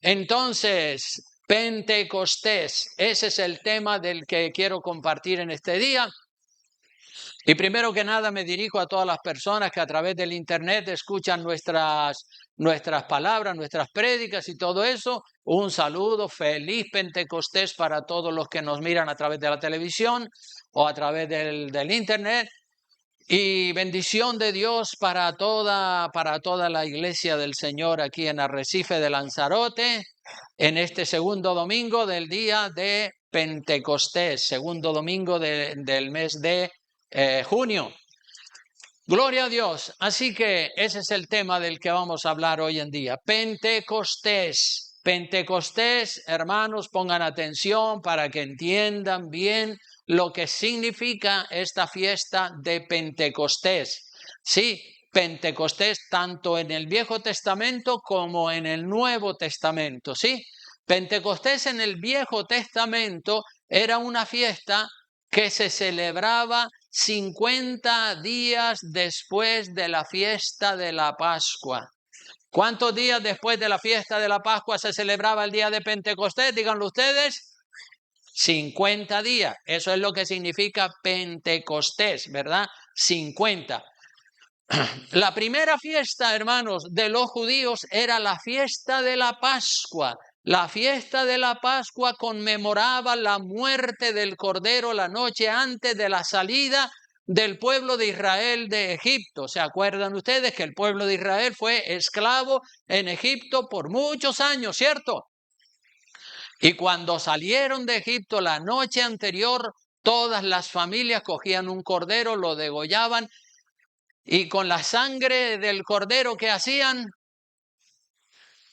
Entonces, Pentecostés, ese es el tema del que quiero compartir en este día. Y primero que nada me dirijo a todas las personas que a través del internet escuchan nuestras palabras, nuestras prédicas y todo eso. Un saludo, feliz Pentecostés para todos los que nos miran a través de la televisión o a través del internet. Y bendición de Dios para toda la iglesia del Señor aquí en Arrecife de Lanzarote, en este segundo domingo del día de Pentecostés, segundo domingo del mes de junio. Gloria a Dios. Así que ese es el tema del que vamos a hablar hoy en día. Pentecostés. Pentecostés, hermanos, pongan atención para que entiendan bien lo que significa esta fiesta de Pentecostés. Sí, Pentecostés tanto en el Viejo Testamento como en el Nuevo Testamento. Sí, Pentecostés en el Viejo Testamento era una fiesta que se celebraba 50 días después de la fiesta de la Pascua. ¿Cuántos días después de la fiesta de la Pascua se celebraba el día de Pentecostés? Díganlo ustedes. 50 días. Eso es lo que significa Pentecostés, ¿verdad? 50. La primera fiesta, hermanos, de los judíos era la fiesta de la Pascua. La fiesta de la Pascua conmemoraba la muerte del Cordero la noche antes de la salida del pueblo de Israel de Egipto. ¿Se acuerdan ustedes que el pueblo de Israel fue esclavo en Egipto por muchos años, cierto? Y cuando salieron de Egipto la noche anterior, todas las familias cogían un cordero, lo degollaban y con la sangre del cordero que hacían,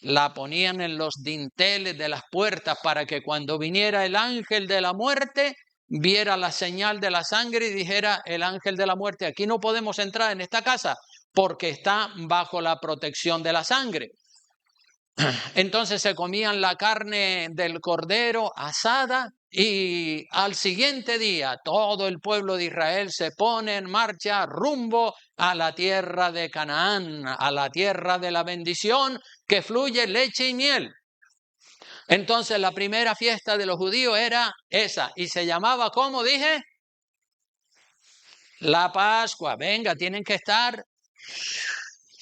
la ponían en los dinteles de las puertas para que cuando viniera el ángel de la muerte, viera la señal de la sangre y dijera el ángel de la muerte, aquí no podemos entrar en esta casa porque está bajo la protección de la sangre. Entonces se comían la carne del cordero asada y al siguiente día todo el pueblo de Israel se pone en marcha rumbo a la tierra de Canaán, a la tierra de la bendición que fluye leche y miel. Entonces la primera fiesta de los judíos era esa y se llamaba, ¿cómo dije? La Pascua. Venga,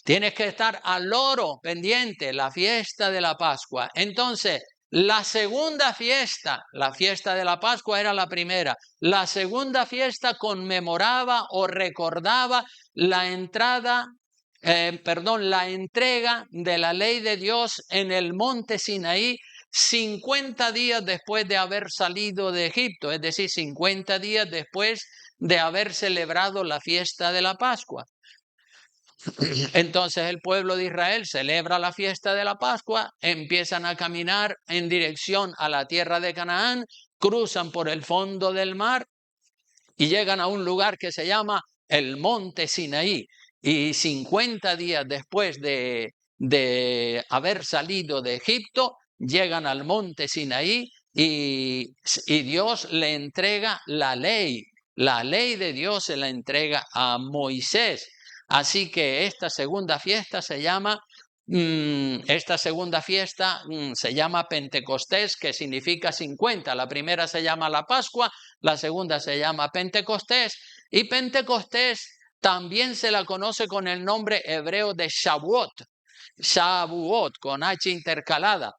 Tienes que estar al loro pendiente, la fiesta de la Pascua. Entonces, la segunda fiesta, la fiesta de la Pascua era la primera. La segunda fiesta conmemoraba o recordaba la entrega de la ley de Dios en el monte Sinaí 50 días después de haber salido de Egipto, es decir, 50 días después de haber celebrado la fiesta de la Pascua. Entonces el pueblo de Israel celebra la fiesta de la Pascua, empiezan a caminar en dirección a la tierra de Canaán, cruzan por el fondo del mar y llegan a un lugar que se llama el monte Sinaí. Y 50 días después de haber salido de Egipto, llegan al monte Sinaí y Dios le entrega la ley. La ley de Dios se la entrega a Moisés. Así que esta segunda fiesta se llama Pentecostés, que significa 50. La primera se llama la Pascua, la segunda se llama Pentecostés. Y Pentecostés también se la conoce con el nombre hebreo de Shavuot. Shavuot, con H intercalada.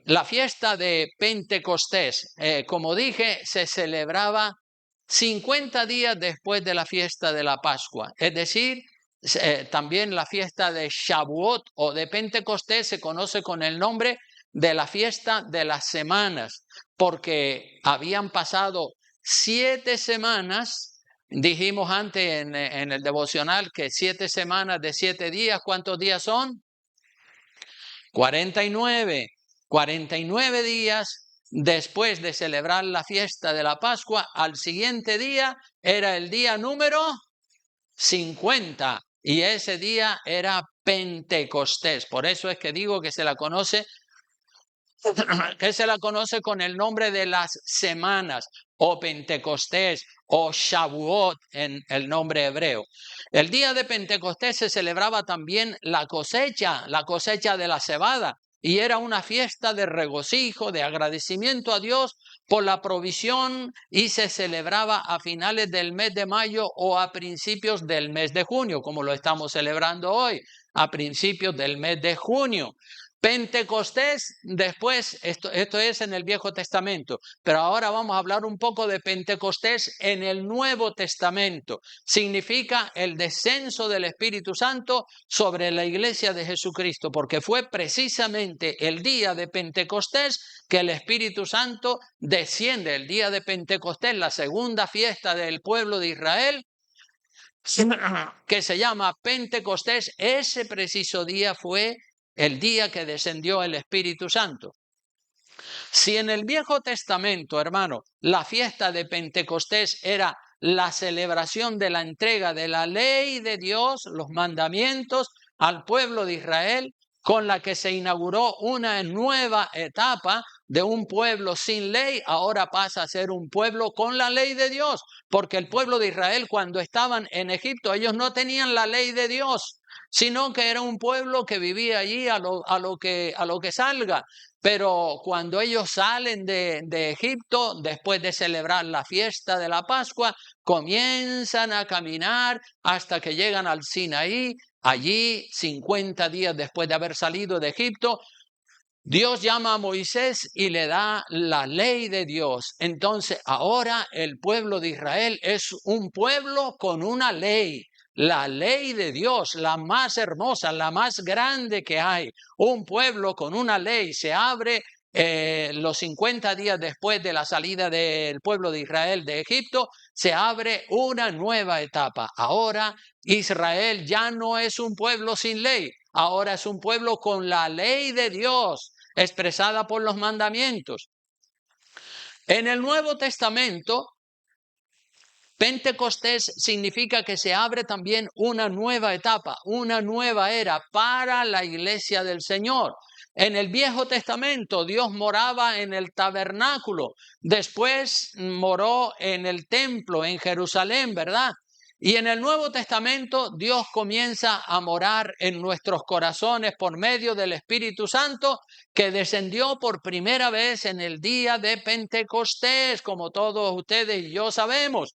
La fiesta de Pentecostés, como dije, se celebraba 50 días después de la fiesta de la Pascua. Es decir, también la fiesta de Shavuot o de Pentecostés se conoce con el nombre de la fiesta de las semanas, porque habían pasado 7 semanas. Dijimos antes en el devocional que 7 semanas de 7 días, ¿cuántos días son? 49. 49 días después de celebrar la fiesta de la Pascua, al siguiente día era el día número 50 y ese día era Pentecostés. Por eso es que digo que se la conoce con el nombre de las semanas, o Pentecostés o Shavuot en el nombre hebreo. El día de Pentecostés se celebraba también la cosecha de la cebada. y era una fiesta de regocijo, de agradecimiento a Dios por la provisión, y se celebraba a finales del mes de mayo o a principios del mes de junio, como lo estamos celebrando hoy, a principios del mes de junio. Pentecostés, después, esto es en el Viejo Testamento, pero ahora vamos a hablar un poco de Pentecostés en el Nuevo Testamento. Significa el descenso del Espíritu Santo sobre la iglesia de Jesucristo, porque fue precisamente el día de Pentecostés que el Espíritu Santo desciende. El día de Pentecostés, la segunda fiesta del pueblo de Israel, que se llama Pentecostés, ese preciso día fue el día que descendió el Espíritu Santo. Si en el Viejo Testamento, hermano, la fiesta de Pentecostés era la celebración de la entrega de la ley de Dios, los mandamientos al pueblo de Israel, con la que se inauguró una nueva etapa de un pueblo sin ley, ahora pasa a ser un pueblo con la ley de Dios, porque el pueblo de Israel, cuando estaban en Egipto, ellos no tenían la ley de Dios, sino que era un pueblo que vivía allí a lo que salga. Pero cuando ellos salen de Egipto, después de celebrar la fiesta de la Pascua, comienzan a caminar hasta que llegan al Sinaí. Allí, 50 días después de haber salido de Egipto, Dios llama a Moisés y le da la ley de Dios. Entonces, ahora el pueblo de Israel es un pueblo con una ley. La ley de Dios, la más hermosa, la más grande que hay. Un pueblo con una ley. Se abre los 50 días después de la salida del pueblo de Israel de Egipto, se abre una nueva etapa. Ahora Israel ya no es un pueblo sin ley. Ahora es un pueblo con la ley de Dios expresada por los mandamientos. En el Nuevo Testamento, Pentecostés significa que se abre también una nueva etapa, una nueva era para la iglesia del Señor. En el Viejo Testamento Dios moraba en el tabernáculo, después moró en el templo en Jerusalén, ¿verdad? Y en el Nuevo Testamento Dios comienza a morar en nuestros corazones por medio del Espíritu Santo, que descendió por primera vez en el día de Pentecostés, como todos ustedes y yo sabemos.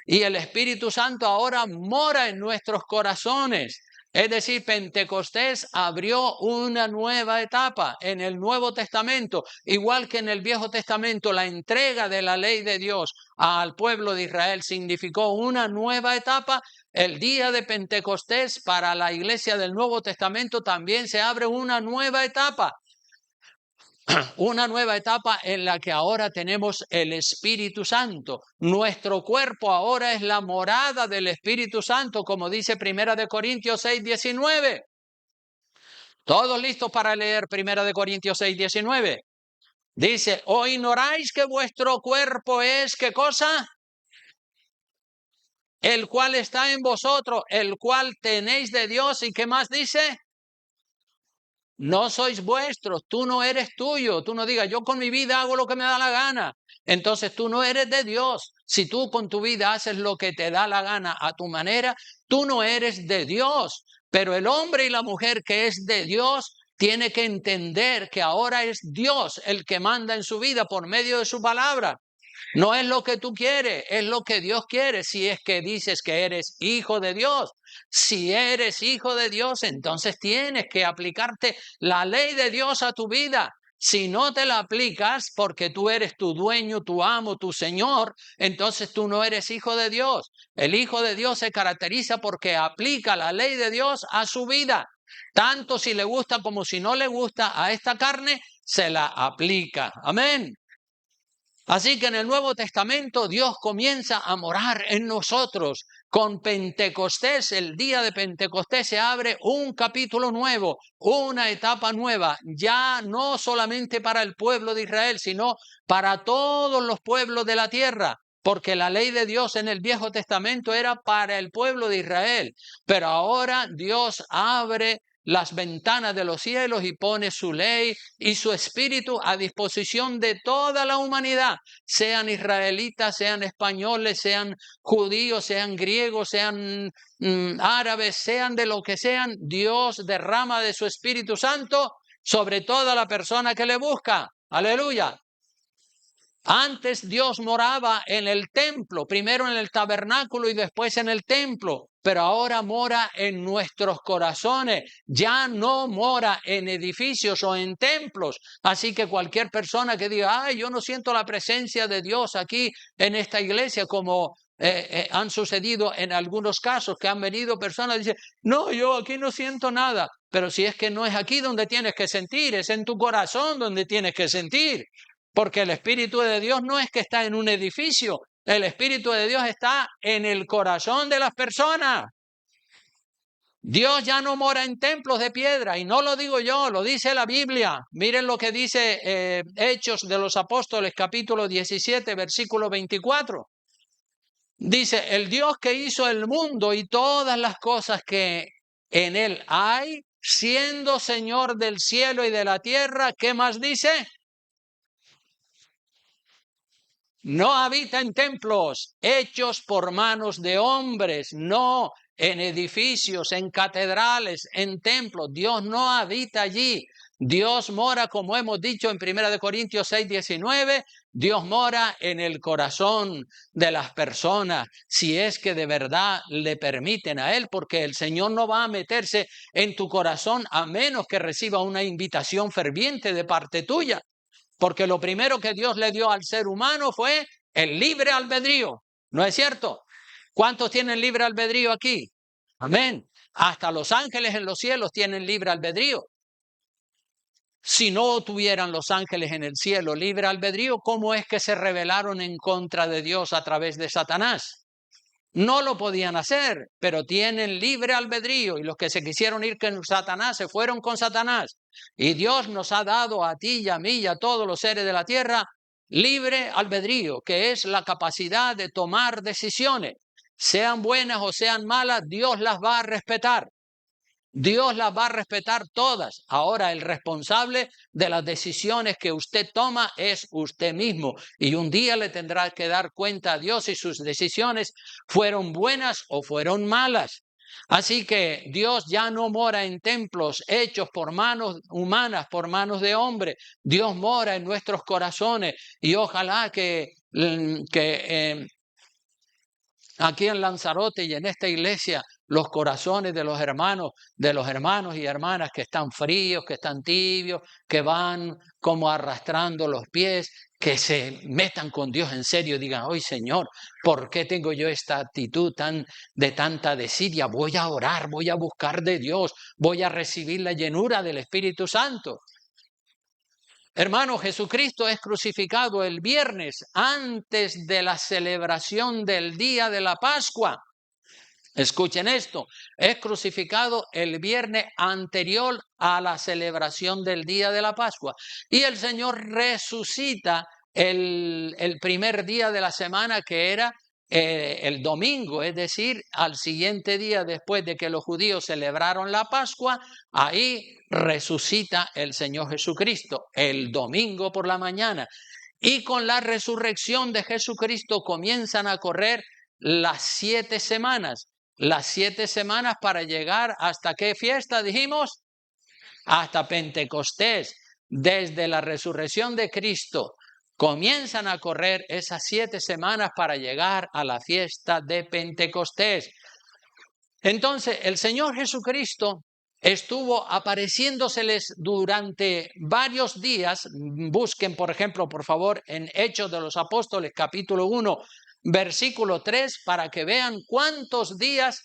Y el Espíritu Santo ahora mora en nuestros corazones. Es decir, Pentecostés abrió una nueva etapa en el Nuevo Testamento, igual que en el Viejo Testamento la entrega de la ley de Dios al pueblo de Israel significó una nueva etapa. El día de Pentecostés para la iglesia del Nuevo Testamento también se abre una nueva etapa. Una nueva etapa en la que ahora tenemos el Espíritu Santo. Nuestro cuerpo ahora es la morada del Espíritu Santo, como dice 1 Corintios 6:19. ¿Todos listos para leer 1 Corintios 6:19? Dice, ¿o ignoráis que vuestro cuerpo es qué cosa? El cual está en vosotros, el cual tenéis de Dios. ¿Y qué más dice? No sois vuestros, tú no eres tuyo. Tú no digas, yo con mi vida hago lo que me da la gana. Entonces tú no eres de Dios. Si tú con tu vida haces lo que te da la gana a tu manera, tú no eres de Dios. Pero el hombre y la mujer que es de Dios tiene que entender que ahora es Dios el que manda en su vida por medio de su palabra. No es lo que tú quieres, es lo que Dios quiere. Si es que dices que eres hijo de Dios, si eres hijo de Dios, entonces tienes que aplicarte la ley de Dios a tu vida. Si no te la aplicas porque tú eres tu dueño, tu amo, tu Señor, entonces tú no eres hijo de Dios. El hijo de Dios se caracteriza porque aplica la ley de Dios a su vida. Tanto si le gusta como si no le gusta a esta carne, se la aplica. Amén. Así que en el Nuevo Testamento Dios comienza a morar en nosotros. Con Pentecostés, el día de Pentecostés, se abre un capítulo nuevo, una etapa nueva, ya no solamente para el pueblo de Israel, sino para todos los pueblos de la tierra. Porque la ley de Dios en el Viejo Testamento era para el pueblo de Israel. Pero ahora Dios abre las ventanas de los cielos y pone su ley y su espíritu a disposición de toda la humanidad, sean israelitas, sean españoles, sean judíos, sean griegos, sean árabes, sean de lo que sean. Dios derrama de su Espíritu Santo sobre toda la persona que le busca. Aleluya. Antes Dios moraba en el templo, primero en el tabernáculo y después en el templo, pero ahora mora en nuestros corazones, ya no mora en edificios o en templos. Así que cualquier persona que diga, ay, yo no siento la presencia de Dios aquí en esta iglesia, como han sucedido en algunos casos que han venido personas y dicen, no, yo aquí no siento nada. Pero si es que no es aquí donde tienes que sentir, es en tu corazón donde tienes que sentir. Porque el Espíritu de Dios no es que está en un edificio, el Espíritu de Dios está en el corazón de las personas. Dios ya no mora en templos de piedra, y no lo digo yo, lo dice la Biblia. Miren lo que dice Hechos de los Apóstoles, capítulo 17, versículo 24. Dice, el Dios que hizo el mundo y todas las cosas que en él hay, siendo Señor del cielo y de la tierra, ¿qué más dice? No habita en templos hechos por manos de hombres, no en edificios, en catedrales, en templos. Dios no habita allí. Dios mora, como hemos dicho en 1 Corintios 6:19, Dios mora en el corazón de las personas, si es que de verdad le permiten a Él, porque el Señor no va a meterse en tu corazón a menos que reciba una invitación ferviente de parte tuya. Porque lo primero que Dios le dio al ser humano fue el libre albedrío. ¿No es cierto? ¿Cuántos tienen libre albedrío aquí? Amén. Hasta los ángeles en los cielos tienen libre albedrío. Si no tuvieran los ángeles en el cielo libre albedrío, ¿cómo es que se rebelaron en contra de Dios a través de Satanás? No lo podían hacer, pero tienen libre albedrío, y los que se quisieron ir con Satanás se fueron con Satanás. Y Dios nos ha dado a ti y a mí y a todos los seres de la tierra libre albedrío, que es la capacidad de tomar decisiones. Sean buenas o sean malas, Dios las va a respetar. Dios las va a respetar todas. Ahora el responsable de las decisiones que usted toma es usted mismo. Y un día le tendrá que dar cuenta a Dios si sus decisiones fueron buenas o fueron malas. Así que Dios ya no mora en templos hechos por manos humanas, por manos de hombre. Dios mora en nuestros corazones. Y ojalá que aquí en Lanzarote y en esta iglesia, los corazones de los hermanos y hermanas que están fríos, que están tibios, que van como arrastrando los pies, que se metan con Dios en serio y digan, ¡ay, Señor! ¿Por qué tengo yo esta actitud de tanta desidia? Voy a orar, voy a buscar de Dios, voy a recibir la llenura del Espíritu Santo. Hermano, Jesucristo es crucificado el viernes antes de la celebración del día de la Pascua. Escuchen esto, es crucificado el viernes anterior a la celebración del día de la Pascua. Y el Señor resucita el primer día de la semana, que era el domingo, es decir, al siguiente día después de que los judíos celebraron la Pascua, ahí resucita el Señor Jesucristo, el domingo por la mañana. Y con la resurrección de Jesucristo comienzan a correr las 7 semanas. Las 7 semanas para llegar hasta ¿qué fiesta dijimos? Hasta Pentecostés. Desde la resurrección de Cristo comienzan a correr esas 7 semanas para llegar a la fiesta de Pentecostés. Entonces, el Señor Jesucristo estuvo apareciéndoseles durante varios días. Busquen, por ejemplo, por favor, en Hechos de los Apóstoles, capítulo 1, versículo 3, para que vean cuántos días,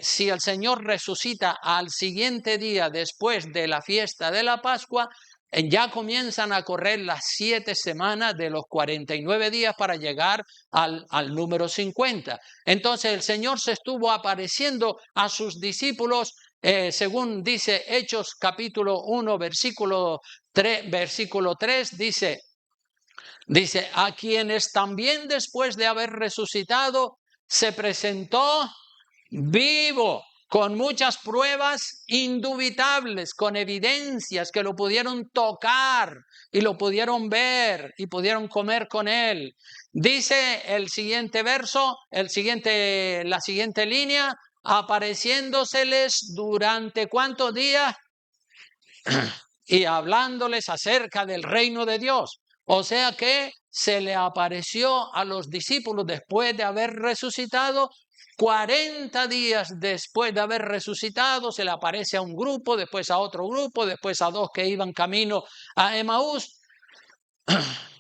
si el Señor resucita al siguiente día después de la fiesta de la Pascua, ya comienzan a correr las 7 semanas de los 49 días para llegar al número 50. Entonces el Señor se estuvo apareciendo a sus discípulos, según dice Hechos capítulo 1, versículo 3, dice, a quienes también después de haber resucitado se presentó vivo, con muchas pruebas indubitables, con evidencias que lo pudieron tocar y lo pudieron ver y pudieron comer con él. Dice el siguiente verso, la siguiente línea, apareciéndoseles durante ¿cuántos días? y hablándoles acerca del reino de Dios. O sea que se le apareció a los discípulos después de haber resucitado. 40 días después de haber resucitado, se le aparece a un grupo, después a otro grupo, después a dos que iban camino a Emaús.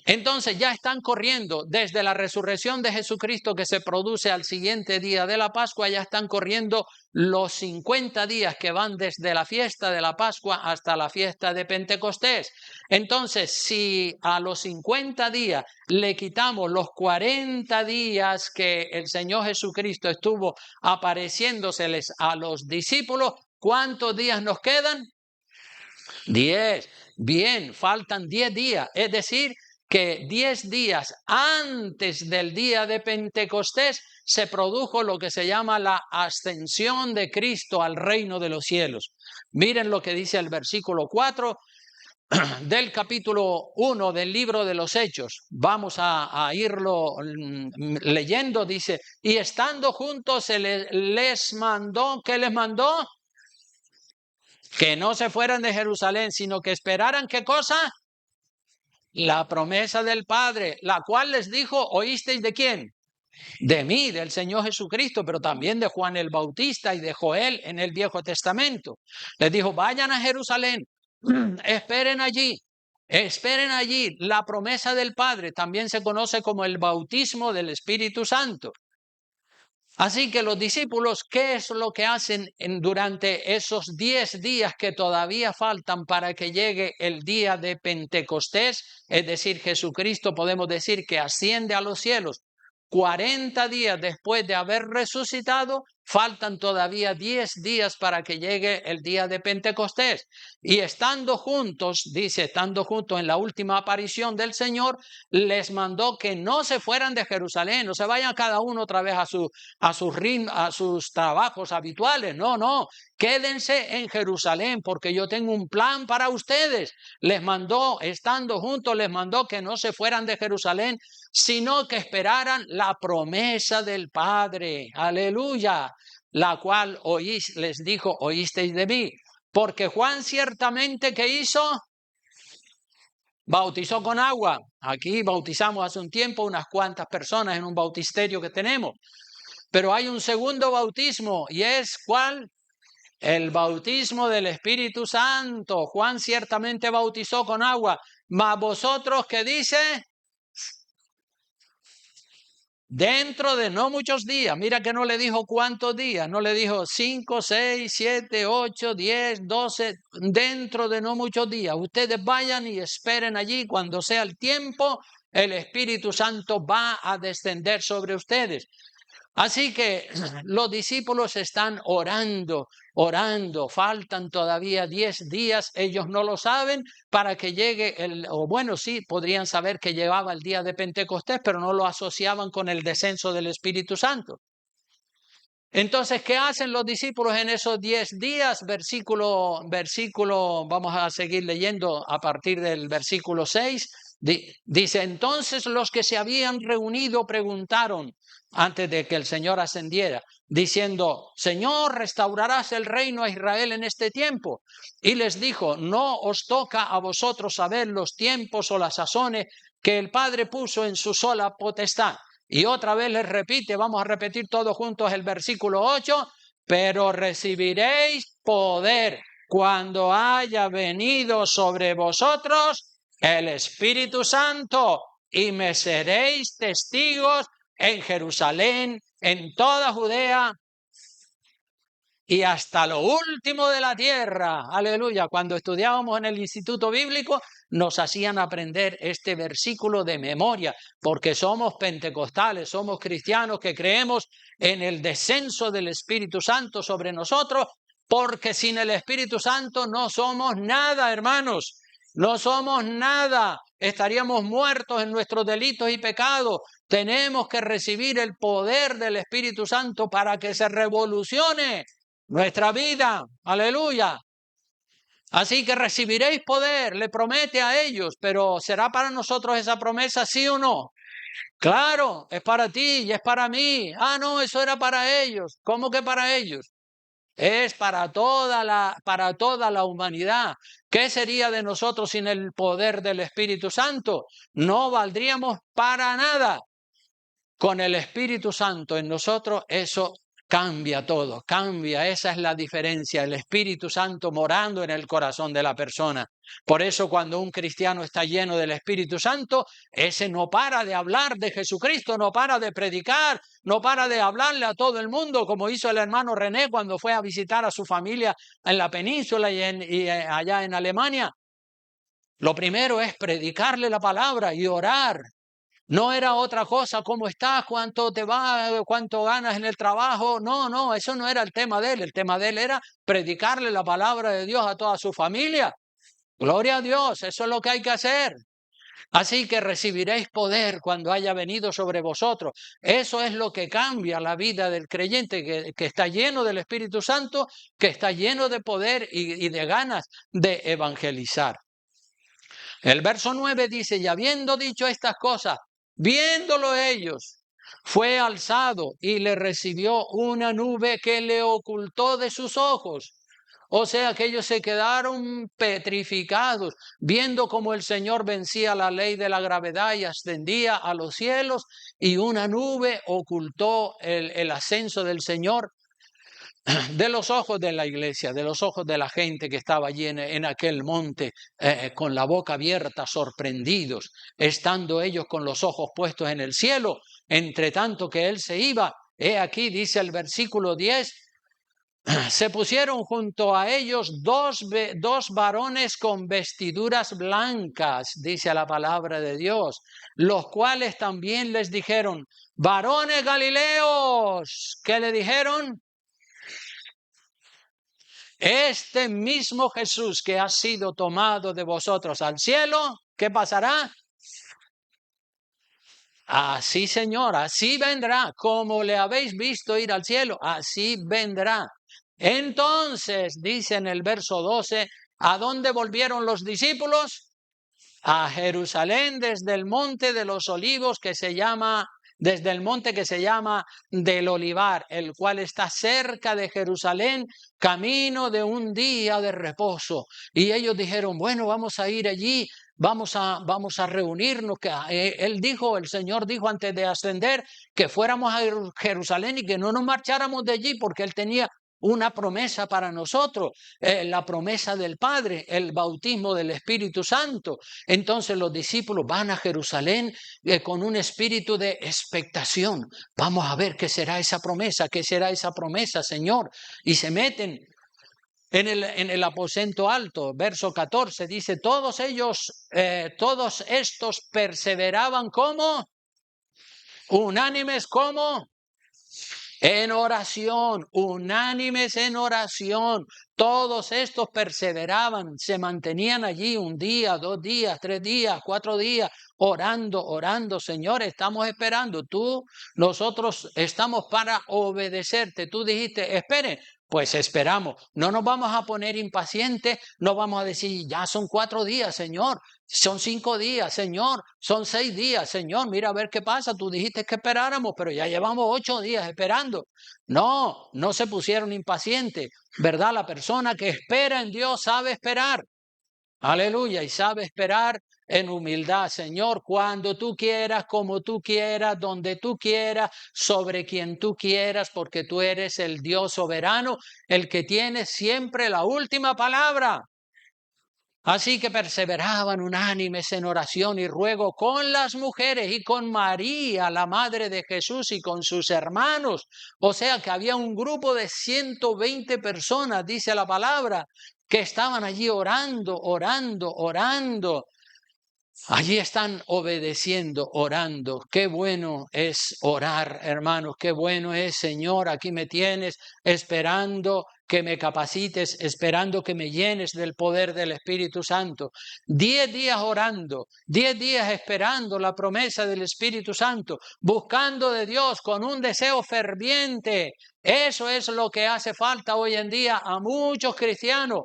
Entonces ya están corriendo desde la resurrección de Jesucristo que se produce al siguiente día de la Pascua, ya están corriendo los 50 días que van desde la fiesta de la Pascua hasta la fiesta de Pentecostés. Entonces, si a los 50 días le quitamos los 40 días que el Señor Jesucristo estuvo apareciéndoseles a los discípulos, ¿cuántos días nos quedan? 10. Bien, faltan 10 días, es decir, que 10 días antes del día de Pentecostés se produjo lo que se llama la ascensión de Cristo al reino de los cielos. Miren lo que dice el versículo 4 del capítulo 1 del libro de los Hechos. Vamos a irlo leyendo. Dice, y estando juntos se les mandó, ¿qué les mandó? Que no se fueran de Jerusalén, sino que esperaran, ¿qué cosa? La promesa del Padre, la cual les dijo, ¿oísteis de quién? De mí, del Señor Jesucristo, pero también de Juan el Bautista y de Joel en el Viejo Testamento. Les dijo, vayan a Jerusalén, esperen allí la promesa del Padre. También se conoce como el bautismo del Espíritu Santo. Así que los discípulos, ¿qué es lo que hacen durante esos 10 días que todavía faltan para que llegue el día de Pentecostés? Es decir, Jesucristo podemos decir que asciende a los cielos. 40 días después de haber resucitado, faltan todavía 10 días para que llegue el día de Pentecostés. Y estando juntos, dice, estando juntos en la última aparición del Señor, les mandó que no se fueran de Jerusalén, no se vayan cada uno otra vez a sus trabajos habituales. No, quédense en Jerusalén porque yo tengo un plan para ustedes. Les mandó, estando juntos, les mandó que no se fueran de Jerusalén, sino que esperaran la promesa del Padre. Aleluya. La cual les dijo, oísteis de mí. Porque Juan ciertamente, ¿qué hizo? Bautizó con agua. Aquí bautizamos hace un tiempo unas cuantas personas en un bautisterio que tenemos. Pero hay un segundo bautismo, y es ¿cuál? El bautismo del Espíritu Santo. Juan ciertamente bautizó con agua, mas vosotros, ¿qué dice? Dentro de no muchos días. Mira que no le dijo cuántos días, no le dijo 5, 6, 7, 8, 10, 12, dentro de no muchos días. Ustedes vayan y esperen allí, cuando sea el tiempo, el Espíritu Santo va a descender sobre ustedes. Así que los discípulos están orando, faltan todavía 10 días, ellos no lo saben, para que llegue sí, podrían saber que llegaba el día de Pentecostés, pero no lo asociaban con el descenso del Espíritu Santo. Entonces, ¿qué hacen los discípulos en esos 10 días? Versículo, vamos a seguir leyendo a partir del versículo 6. Dice, entonces los que se habían reunido preguntaron, antes de que el Señor ascendiera, diciendo, Señor, ¿restaurarás el reino a Israel en este tiempo? Y les dijo, no os toca a vosotros saber los tiempos o las sazones que el Padre puso en su sola potestad. Y otra vez les repite, vamos a repetir todos juntos el versículo 8, pero recibiréis poder cuando haya venido sobre vosotros el Espíritu Santo, y me seréis testigos en Jerusalén, en toda Judea y hasta lo último de la tierra. Aleluya. Cuando estudiábamos en el Instituto Bíblico, nos hacían aprender este versículo de memoria, porque somos pentecostales, somos cristianos que creemos en el descenso del Espíritu Santo sobre nosotros, porque sin el Espíritu Santo no somos nada, hermanos. No somos nada, estaríamos muertos en nuestros delitos y pecados. Tenemos que recibir el poder del Espíritu Santo para que se revolucione nuestra vida. Aleluya. Así que recibiréis poder, le promete a ellos, pero ¿será para nosotros esa promesa, sí o no? Claro, es para ti y es para mí. Ah, no, eso era para ellos. ¿Cómo que para ellos? Es para toda la humanidad. ¿Qué sería de nosotros sin el poder del Espíritu Santo? No valdríamos para nada. Con el Espíritu Santo en nosotros, eso cambia todo, cambia. Esa es la diferencia, el Espíritu Santo morando en el corazón de la persona. Por eso cuando un cristiano está lleno del Espíritu Santo, ese no para de hablar de Jesucristo, no para de predicar, no para de hablarle a todo el mundo, como hizo el hermano René cuando fue a visitar a su familia en la península y allá en Alemania. Lo primero es predicarle la palabra y orar. No era otra cosa, ¿cómo estás? ¿Cuánto te va? ¿Cuánto ganas en el trabajo? No, eso no era el tema de él. El tema de él era predicarle la palabra de Dios a toda su familia. Gloria a Dios, eso es lo que hay que hacer. Así que recibiréis poder cuando haya venido sobre vosotros. Eso es lo que cambia la vida del creyente, que está lleno del Espíritu Santo, que está lleno de poder y de ganas de evangelizar. El verso 9 dice, y habiendo dicho estas cosas, viéndolo ellos, fue alzado y le recibió una nube que le ocultó de sus ojos. O sea que ellos se quedaron petrificados, viendo cómo el Señor vencía la ley de la gravedad y ascendía a los cielos, y una nube ocultó el ascenso del Señor de los ojos de la iglesia, de los ojos de la gente que estaba allí en aquel monte, con la boca abierta, sorprendidos, estando ellos con los ojos puestos en el cielo, entre tanto que él se iba. He aquí, dice el versículo 10, se pusieron junto a ellos dos varones con vestiduras blancas, dice la palabra de Dios, los cuales también les dijeron, varones Galileos, ¿qué le dijeron? Este mismo Jesús que ha sido tomado de vosotros al cielo, ¿qué pasará? Así, Señor, así vendrá, como le habéis visto ir al cielo, así vendrá. Entonces, dice en el verso 12, ¿a dónde volvieron los discípulos? A Jerusalén, desde el monte de los olivos desde el monte que se llama del Olivar, el cual está cerca de Jerusalén, camino de un día de reposo. Y ellos dijeron, bueno, vamos a ir allí, vamos a reunirnos. El Señor dijo antes de ascender que fuéramos a Jerusalén y que no nos marcháramos de allí porque Él tenía una promesa para nosotros, la promesa del Padre, el bautismo del Espíritu Santo. Entonces los discípulos van a Jerusalén con un espíritu de expectación. Vamos a ver qué será esa promesa, Señor. Y se meten en el aposento alto. Verso 14 dice, todos estos perseveraban ¿cómo? Unánimes ¿cómo? En oración, unánimes en oración. Todos estos perseveraban, se mantenían allí un día, 2 días, 3 días, 4 días, orando. Señor, estamos esperando. Nosotros estamos para obedecerte. Tú dijiste, espere. Pues esperamos, no nos vamos a poner impacientes, no vamos a decir, ya son 4 días, Señor, son 5 días, Señor, son 6 días, Señor, mira a ver qué pasa, tú dijiste que esperáramos, pero ya llevamos 8 días esperando. No se pusieron impacientes, ¿verdad? La persona que espera en Dios sabe esperar. Aleluya, y sabe esperar en humildad, Señor, cuando tú quieras, como tú quieras, donde tú quieras, sobre quien tú quieras, porque tú eres el Dios soberano, el que tiene siempre la última palabra. Así que perseveraban unánimes en oración y ruego con las mujeres y con María, la madre de Jesús, y con sus hermanos. O sea que había un grupo de 120 personas, dice la palabra, que estaban allí orando. Allí están obedeciendo, orando. Qué bueno es orar, hermanos. Qué bueno es, Señor, aquí me tienes esperando que me capacites, esperando que me llenes del poder del Espíritu Santo. 10 días orando, 10 días esperando la promesa del Espíritu Santo, buscando de Dios con un deseo ferviente. Eso es lo que hace falta hoy en día a muchos cristianos.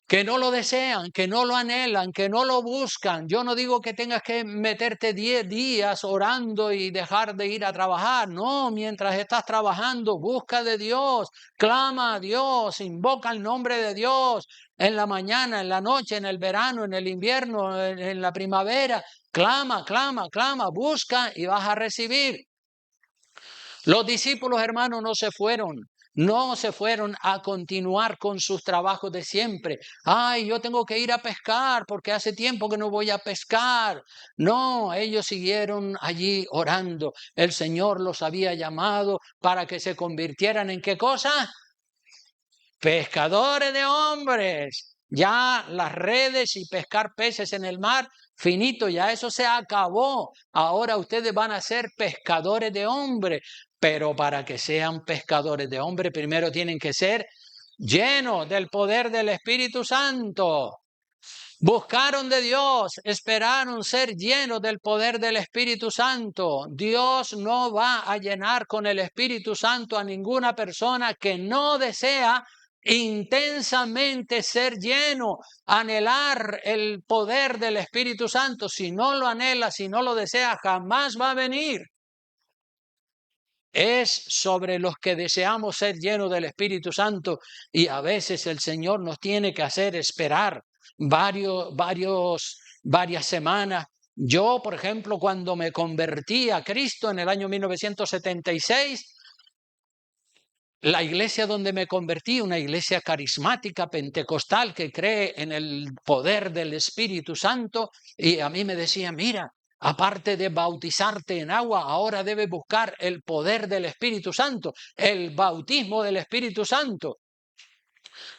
que no lo desean, que no lo anhelan, que no lo buscan. Yo no digo que tengas que meterte 10 días orando y dejar de ir a trabajar. No, mientras estás trabajando, busca de Dios, clama a Dios, invoca el nombre de Dios en la mañana, en la noche, en el verano, en el invierno, en la primavera. Clama, clama, clama, busca y vas a recibir. Los discípulos, hermanos, no se fueron a continuar con sus trabajos de siempre. Ay, yo tengo que ir a pescar porque hace tiempo que no voy a pescar. No, ellos siguieron allí orando. El Señor los había llamado para que se convirtieran ¿en qué cosa? Pescadores de hombres. Ya las redes y pescar peces en el mar, finito, ya eso se acabó. Ahora ustedes van a ser pescadores de hombres. Pero para que sean pescadores de hombres, primero tienen que ser llenos del poder del Espíritu Santo. Buscaron de Dios, esperaron ser llenos del poder del Espíritu Santo. Dios no va a llenar con el Espíritu Santo a ninguna persona que no desea intensamente ser lleno, anhelar el poder del Espíritu Santo. Si no lo anhela, si no lo desea, jamás va a venir. Es sobre los que deseamos ser llenos del Espíritu Santo y a veces el Señor nos tiene que hacer esperar varias semanas. Yo, por ejemplo, cuando me convertí a Cristo en el año 1976, la iglesia donde me convertí, una iglesia carismática, pentecostal, que cree en el poder del Espíritu Santo, y a mí me decía, mira, aparte de bautizarte en agua, ahora debes buscar el poder del Espíritu Santo, el bautismo del Espíritu Santo.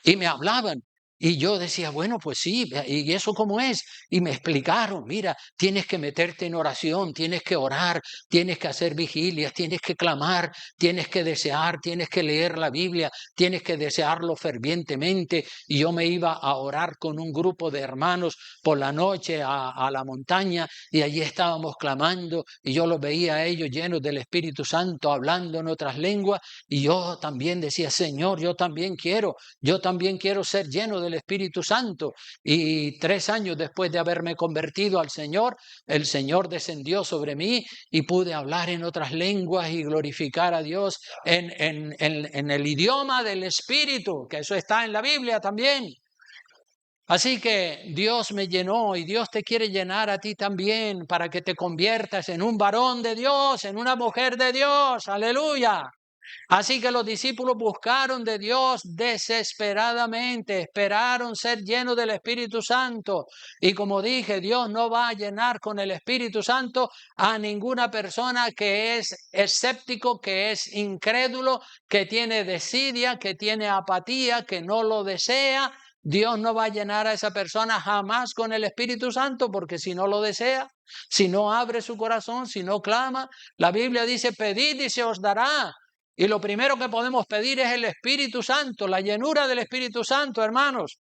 Y me hablaban. Y yo decía, bueno, pues sí, ¿y eso cómo es? Y me explicaron, mira, tienes que meterte en oración, tienes que orar, tienes que hacer vigilias, tienes que clamar, tienes que desear, tienes que leer la Biblia, tienes que desearlo fervientemente. Y yo me iba a orar con un grupo de hermanos por la noche a la montaña y allí estábamos clamando y yo los veía a ellos llenos del Espíritu Santo, hablando en otras lenguas y yo también decía, Señor, yo también quiero ser lleno del Espíritu Santo. Y 3 años después de haberme convertido al Señor, el Señor descendió sobre mí y pude hablar en otras lenguas y glorificar a Dios en el idioma del Espíritu, que eso está en la Biblia también. Así que Dios me llenó y Dios te quiere llenar a ti también para que te conviertas en un varón de Dios, en una mujer de Dios. Aleluya. Así que los discípulos buscaron de Dios desesperadamente, esperaron ser llenos del Espíritu Santo. Y como dije, Dios no va a llenar con el Espíritu Santo a ninguna persona que es escéptico, que es incrédulo, que tiene desidia, que tiene apatía, que no lo desea. Dios no va a llenar a esa persona jamás con el Espíritu Santo porque si no lo desea, si no abre su corazón, si no clama, la Biblia dice, pedid y se os dará. Y lo primero que podemos pedir es el Espíritu Santo, la llenura del Espíritu Santo, hermanos.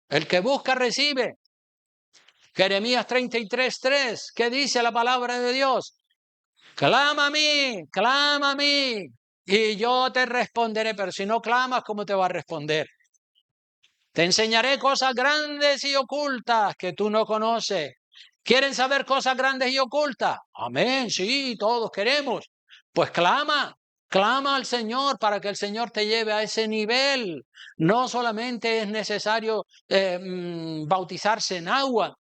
El que busca recibe. Jeremías 33:3, ¿qué dice la palabra de Dios? Clama a mí, y yo te responderé. Pero si no clamas, ¿cómo te va a responder? Te enseñaré cosas grandes y ocultas que tú no conoces. ¿Quieren saber cosas grandes y ocultas? Amén, sí, todos queremos. Pues clama al Señor para que el Señor te lleve a ese nivel. No solamente es necesario bautizarse en agua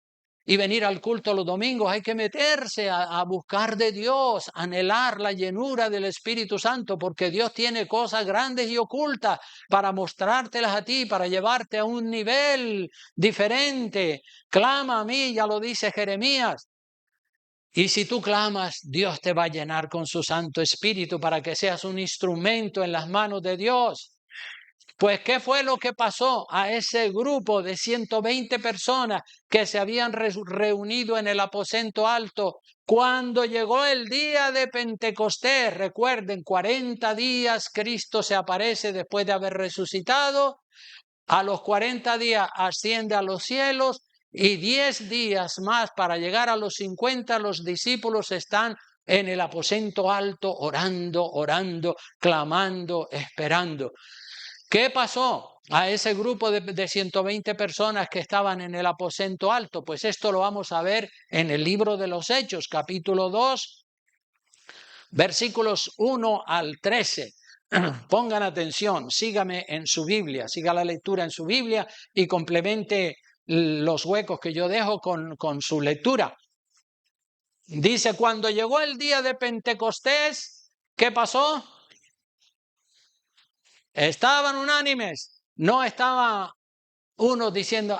y venir al culto los domingos, hay que meterse a buscar de Dios, anhelar la llenura del Espíritu Santo, porque Dios tiene cosas grandes y ocultas para mostrártelas a ti, para llevarte a un nivel diferente. Clama a mí, ya lo dice Jeremías. Y si tú clamas, Dios te va a llenar con su Santo Espíritu para que seas un instrumento en las manos de Dios. Pues, ¿qué fue lo que pasó a ese grupo de 120 personas que se habían reunido en el aposento alto cuando llegó el día de Pentecostés? Recuerden, 40 días Cristo se aparece después de haber resucitado. A los 40 días asciende a los cielos y 10 días más para llegar a los 50, los discípulos están en el aposento alto orando, clamando, esperando. ¿Qué pasó? a ese grupo de 120 personas que estaban en el aposento alto? Pues esto lo vamos a ver en el libro de los Hechos, capítulo 2, versículos 1 al 13. Pongan atención, sígame en su Biblia, siga la lectura en su Biblia y complemente los huecos que yo dejo con su lectura. Dice, cuando llegó el día de Pentecostés, ¿qué pasó? Estaban unánimes, no estaba uno diciendo,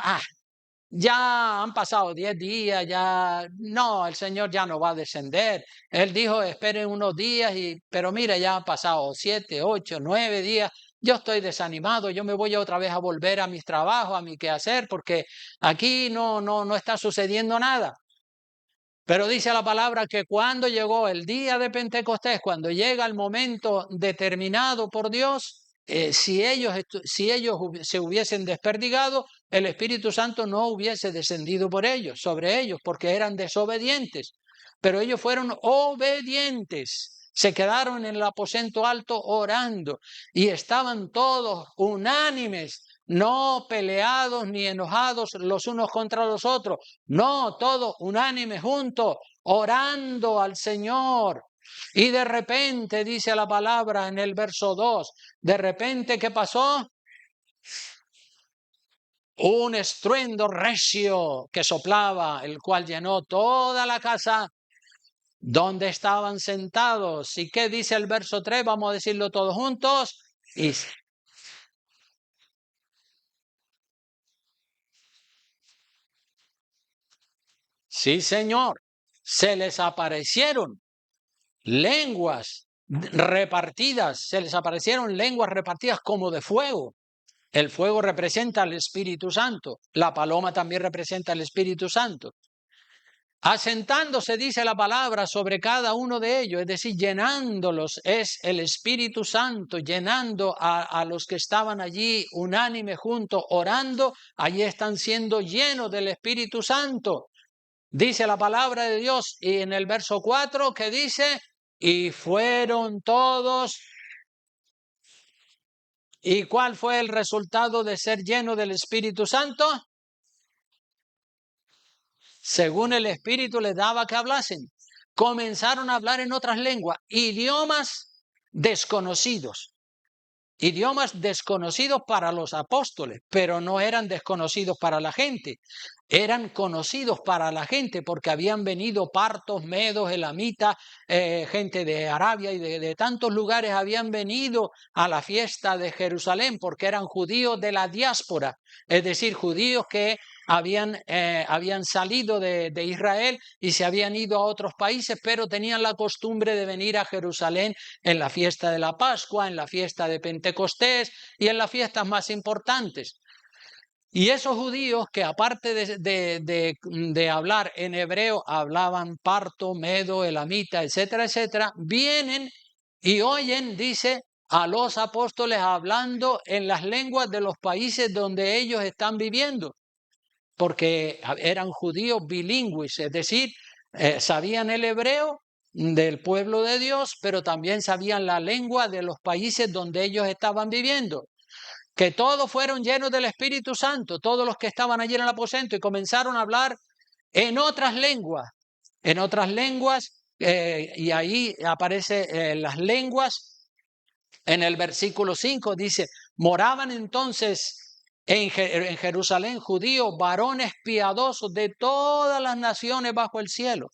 ya han pasado 10 días, ya no, el Señor ya no va a descender. Él dijo, esperen unos días, pero mira, ya han pasado 7, 8, 9 días. Yo estoy desanimado, yo me voy otra vez a volver a mis trabajos, a mi quehacer, porque aquí no está sucediendo nada. Pero dice la palabra que cuando llegó el día de Pentecostés, cuando llega el momento determinado por Dios, si ellos se hubiesen desperdigado, el Espíritu Santo no hubiese descendido sobre ellos, porque eran desobedientes. Pero ellos fueron obedientes. Se quedaron en el aposento alto orando y estaban todos unánimes, no peleados ni enojados los unos contra los otros, no, todos unánimes juntos, orando al Señor. Y de repente, dice la palabra en el verso 2, de repente, ¿qué pasó? Un estruendo recio que soplaba, el cual llenó toda la casa donde estaban sentados. ¿Y qué dice el verso 3? Vamos a decirlo todos juntos. Sí, Señor, se les aparecieron lenguas repartidas, se les aparecieron lenguas repartidas como de fuego. El fuego representa al Espíritu Santo, la paloma también representa al Espíritu Santo. Asentándose, dice la palabra, sobre cada uno de ellos, es decir, llenándolos, es el Espíritu Santo, llenando a los que estaban allí unánime juntos, orando, allí están siendo llenos del Espíritu Santo. Dice la palabra de Dios y en el verso 4 que dice, y fueron todos. ¿Y cuál fue el resultado de ser lleno del Espíritu Santo? Según el Espíritu les daba que hablasen, comenzaron a hablar en otras lenguas, idiomas desconocidos. Idiomas desconocidos para los apóstoles, pero no eran desconocidos para la gente. Eran conocidos para la gente porque habían venido partos, medos, elamitas, gente de Arabia y de tantos lugares habían venido a la fiesta de Jerusalén porque eran judíos de la diáspora, es decir, judíos que habían salido de Israel y se habían ido a otros países, pero tenían la costumbre de venir a Jerusalén en la fiesta de la Pascua, en la fiesta de Pentecostés y en las fiestas más importantes. Y esos judíos que aparte de hablar en hebreo, hablaban parto, medo, elamita, etcétera, etcétera, vienen y oyen, dice, a los apóstoles hablando en las lenguas de los países donde ellos están viviendo, porque eran judíos bilingües, es decir, sabían el hebreo del pueblo de Dios, pero también sabían la lengua de los países donde ellos estaban viviendo. Que todos fueron llenos del Espíritu Santo, todos los que estaban allí en el aposento, y comenzaron a hablar en otras lenguas, y ahí aparece las lenguas. En el versículo 5 dice, moraban entonces en Jerusalén judíos, varones piadosos de todas las naciones bajo el cielo,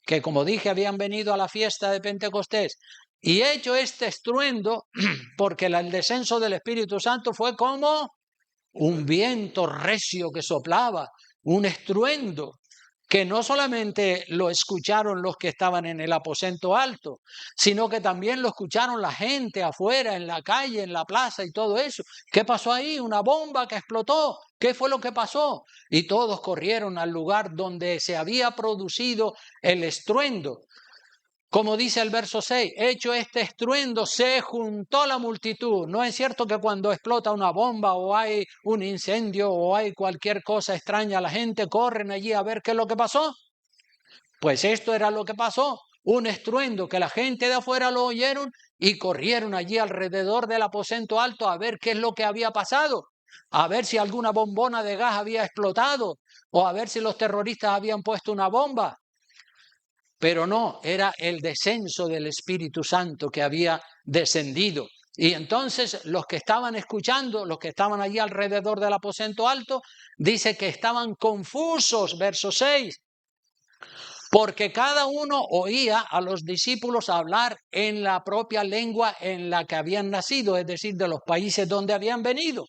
que como dije habían venido a la fiesta de Pentecostés. Y hecho este estruendo, porque el descenso del Espíritu Santo fue como un viento recio que soplaba, un estruendo, que no solamente lo escucharon los que estaban en el aposento alto, sino que también lo escucharon la gente afuera, en la calle, en la plaza y todo eso. ¿Qué pasó ahí? Una bomba que explotó. ¿Qué fue lo que pasó? Y todos corrieron al lugar donde se había producido el estruendo. Como dice el verso 6, hecho este estruendo, se juntó la multitud. ¿No es cierto que cuando explota una bomba o hay un incendio o hay cualquier cosa extraña, la gente corre allí a ver qué es lo que pasó? Pues esto era lo que pasó, un estruendo que la gente de afuera lo oyeron y corrieron allí alrededor del aposento alto a ver qué es lo que había pasado. a ver si alguna bombona de gas había explotado o a ver si los terroristas habían puesto una bomba. Pero no, era el descenso del Espíritu Santo que había descendido. Y entonces los que estaban escuchando, los que estaban allí alrededor del aposento alto, dice que estaban confusos, verso 6, porque cada uno oía a los discípulos hablar en la propia lengua en la que habían nacido, es decir, de los países donde habían venido.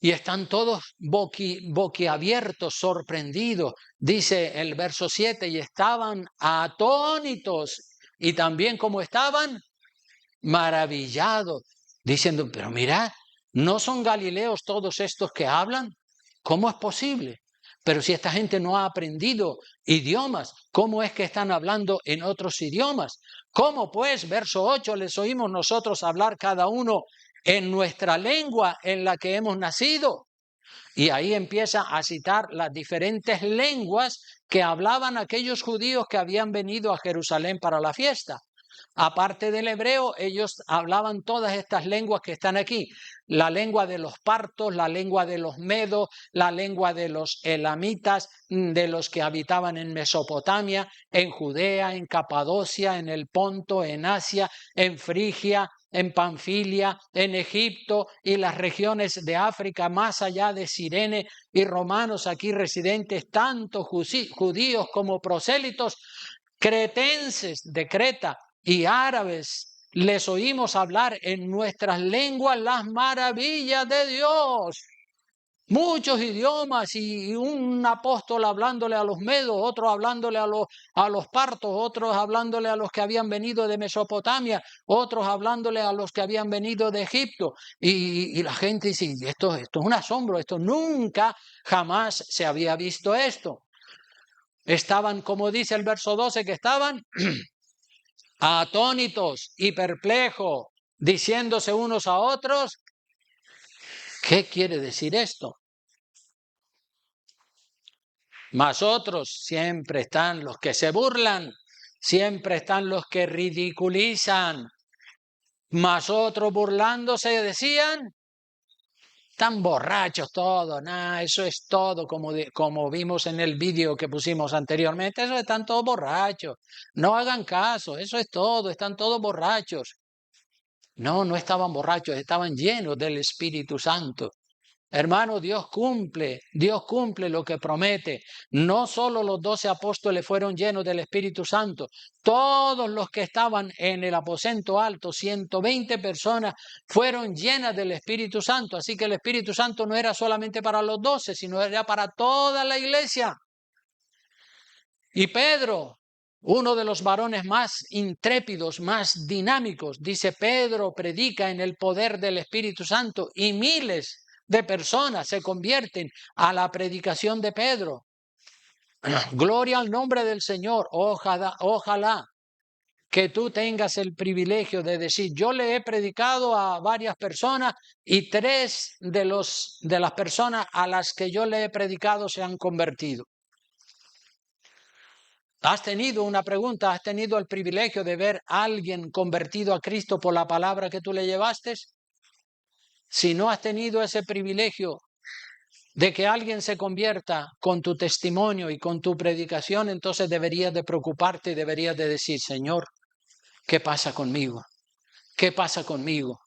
Y están todos boquiabiertos, sorprendidos. Dice el verso 7, y estaban atónitos. Y también como estaban maravillados, diciendo, pero mirad, ¿no son galileos todos estos que hablan? ¿Cómo es posible? Pero si esta gente no ha aprendido idiomas, ¿cómo es que están hablando en otros idiomas? ¿Cómo pues, verso 8, les oímos nosotros hablar cada uno en nuestra lengua en la que hemos nacido? Y ahí empieza a citar las diferentes lenguas que hablaban aquellos judíos que habían venido a Jerusalén para la fiesta. Aparte del hebreo, ellos hablaban todas estas lenguas que están aquí. La lengua de los partos, la lengua de los medos, la lengua de los elamitas, de los que habitaban en Mesopotamia, en Judea, en Capadocia, en el Ponto, en Asia, en Frigia, en Panfilia, en Egipto y las regiones de África, más allá de Cirene, y romanos aquí residentes, tanto judíos como prosélitos, cretenses de Creta y árabes, les oímos hablar en nuestras lenguas las maravillas de Dios. Muchos idiomas y un apóstol hablándole a los medos, otro hablándole a los partos, otros hablándole a los que habían venido de Mesopotamia, otros hablándole a los que habían venido de Egipto. Y la gente dice, esto es un asombro, esto nunca, jamás se había visto esto. Estaban, como dice el verso 12, que estaban atónitos y perplejos, diciéndose unos a otros, ¿qué quiere decir esto? Mas otros, siempre están los que se burlan, siempre están los que ridiculizan. Mas otros burlándose decían, están borrachos todos, eso es todo, como vimos en el vídeo que pusimos anteriormente, eso están todos borrachos, no hagan caso, eso es todo, están todos borrachos. No estaban borrachos, estaban llenos del Espíritu Santo. Hermano, Dios cumple lo que promete. No solo los 12 apóstoles fueron llenos del Espíritu Santo, todos los que estaban en el aposento alto, 120 personas, fueron llenas del Espíritu Santo. Así que el Espíritu Santo no era solamente para los 12, sino era para toda la iglesia. Y Pedro, uno de los varones más intrépidos, más dinámicos, dice, Pedro predica en el poder del Espíritu Santo y miles de personas se convierten a la predicación de Pedro. Gloria al nombre del Señor. Ojalá que tú tengas el privilegio de decir, yo le he predicado a varias personas y 3 de las personas a las que yo le he predicado se han convertido. ¿Has tenido el privilegio de ver a alguien convertido a Cristo por la palabra que tú le llevaste? Si no has tenido ese privilegio de que alguien se convierta con tu testimonio y con tu predicación, entonces deberías de preocuparte y deberías de decir, Señor, ¿qué pasa conmigo? ¿Qué pasa conmigo?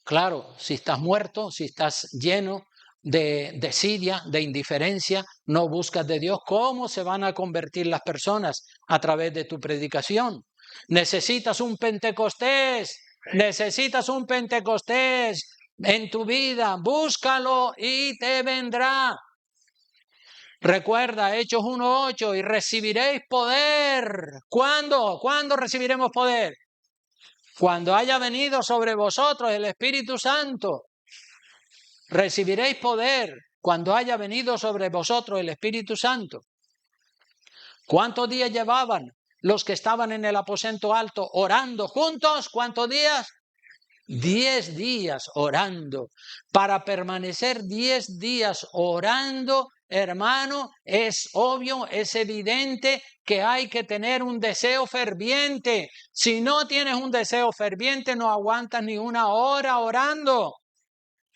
Claro, si estás muerto, si estás lleno de desidia, de indiferencia, no buscas de Dios, ¿cómo se van a convertir las personas a través de tu predicación? Necesitas un Pentecostés en tu vida, búscalo y te vendrá. Recuerda, Hechos 1:8, y recibiréis poder. ¿Cuándo? ¿Cuándo recibiremos poder? Cuando haya venido sobre vosotros el Espíritu Santo. Recibiréis poder cuando haya venido sobre vosotros el Espíritu Santo. ¿Cuántos días llevaban los que estaban en el aposento alto orando juntos? ¿Cuántos días? 10 días orando. Para permanecer 10 días orando, hermano, es obvio, es evidente que hay que tener un deseo ferviente. Si no tienes un deseo ferviente, no aguantas ni una hora orando.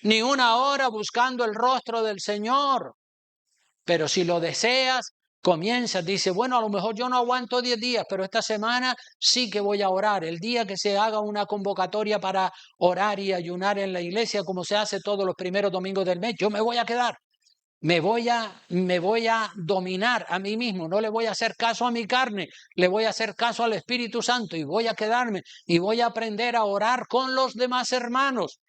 ni una hora buscando el rostro del Señor. Pero si lo deseas, comienza, dice, bueno, a lo mejor yo no aguanto 10 días, pero esta semana sí que voy a orar. El día que se haga una convocatoria para orar y ayunar en la iglesia, como se hace todos los primeros domingos del mes, yo me voy a quedar. Me voy a dominar a mí mismo, no le voy a hacer caso a mi carne, le voy a hacer caso al Espíritu Santo y voy a quedarme y voy a aprender a orar con los demás hermanos.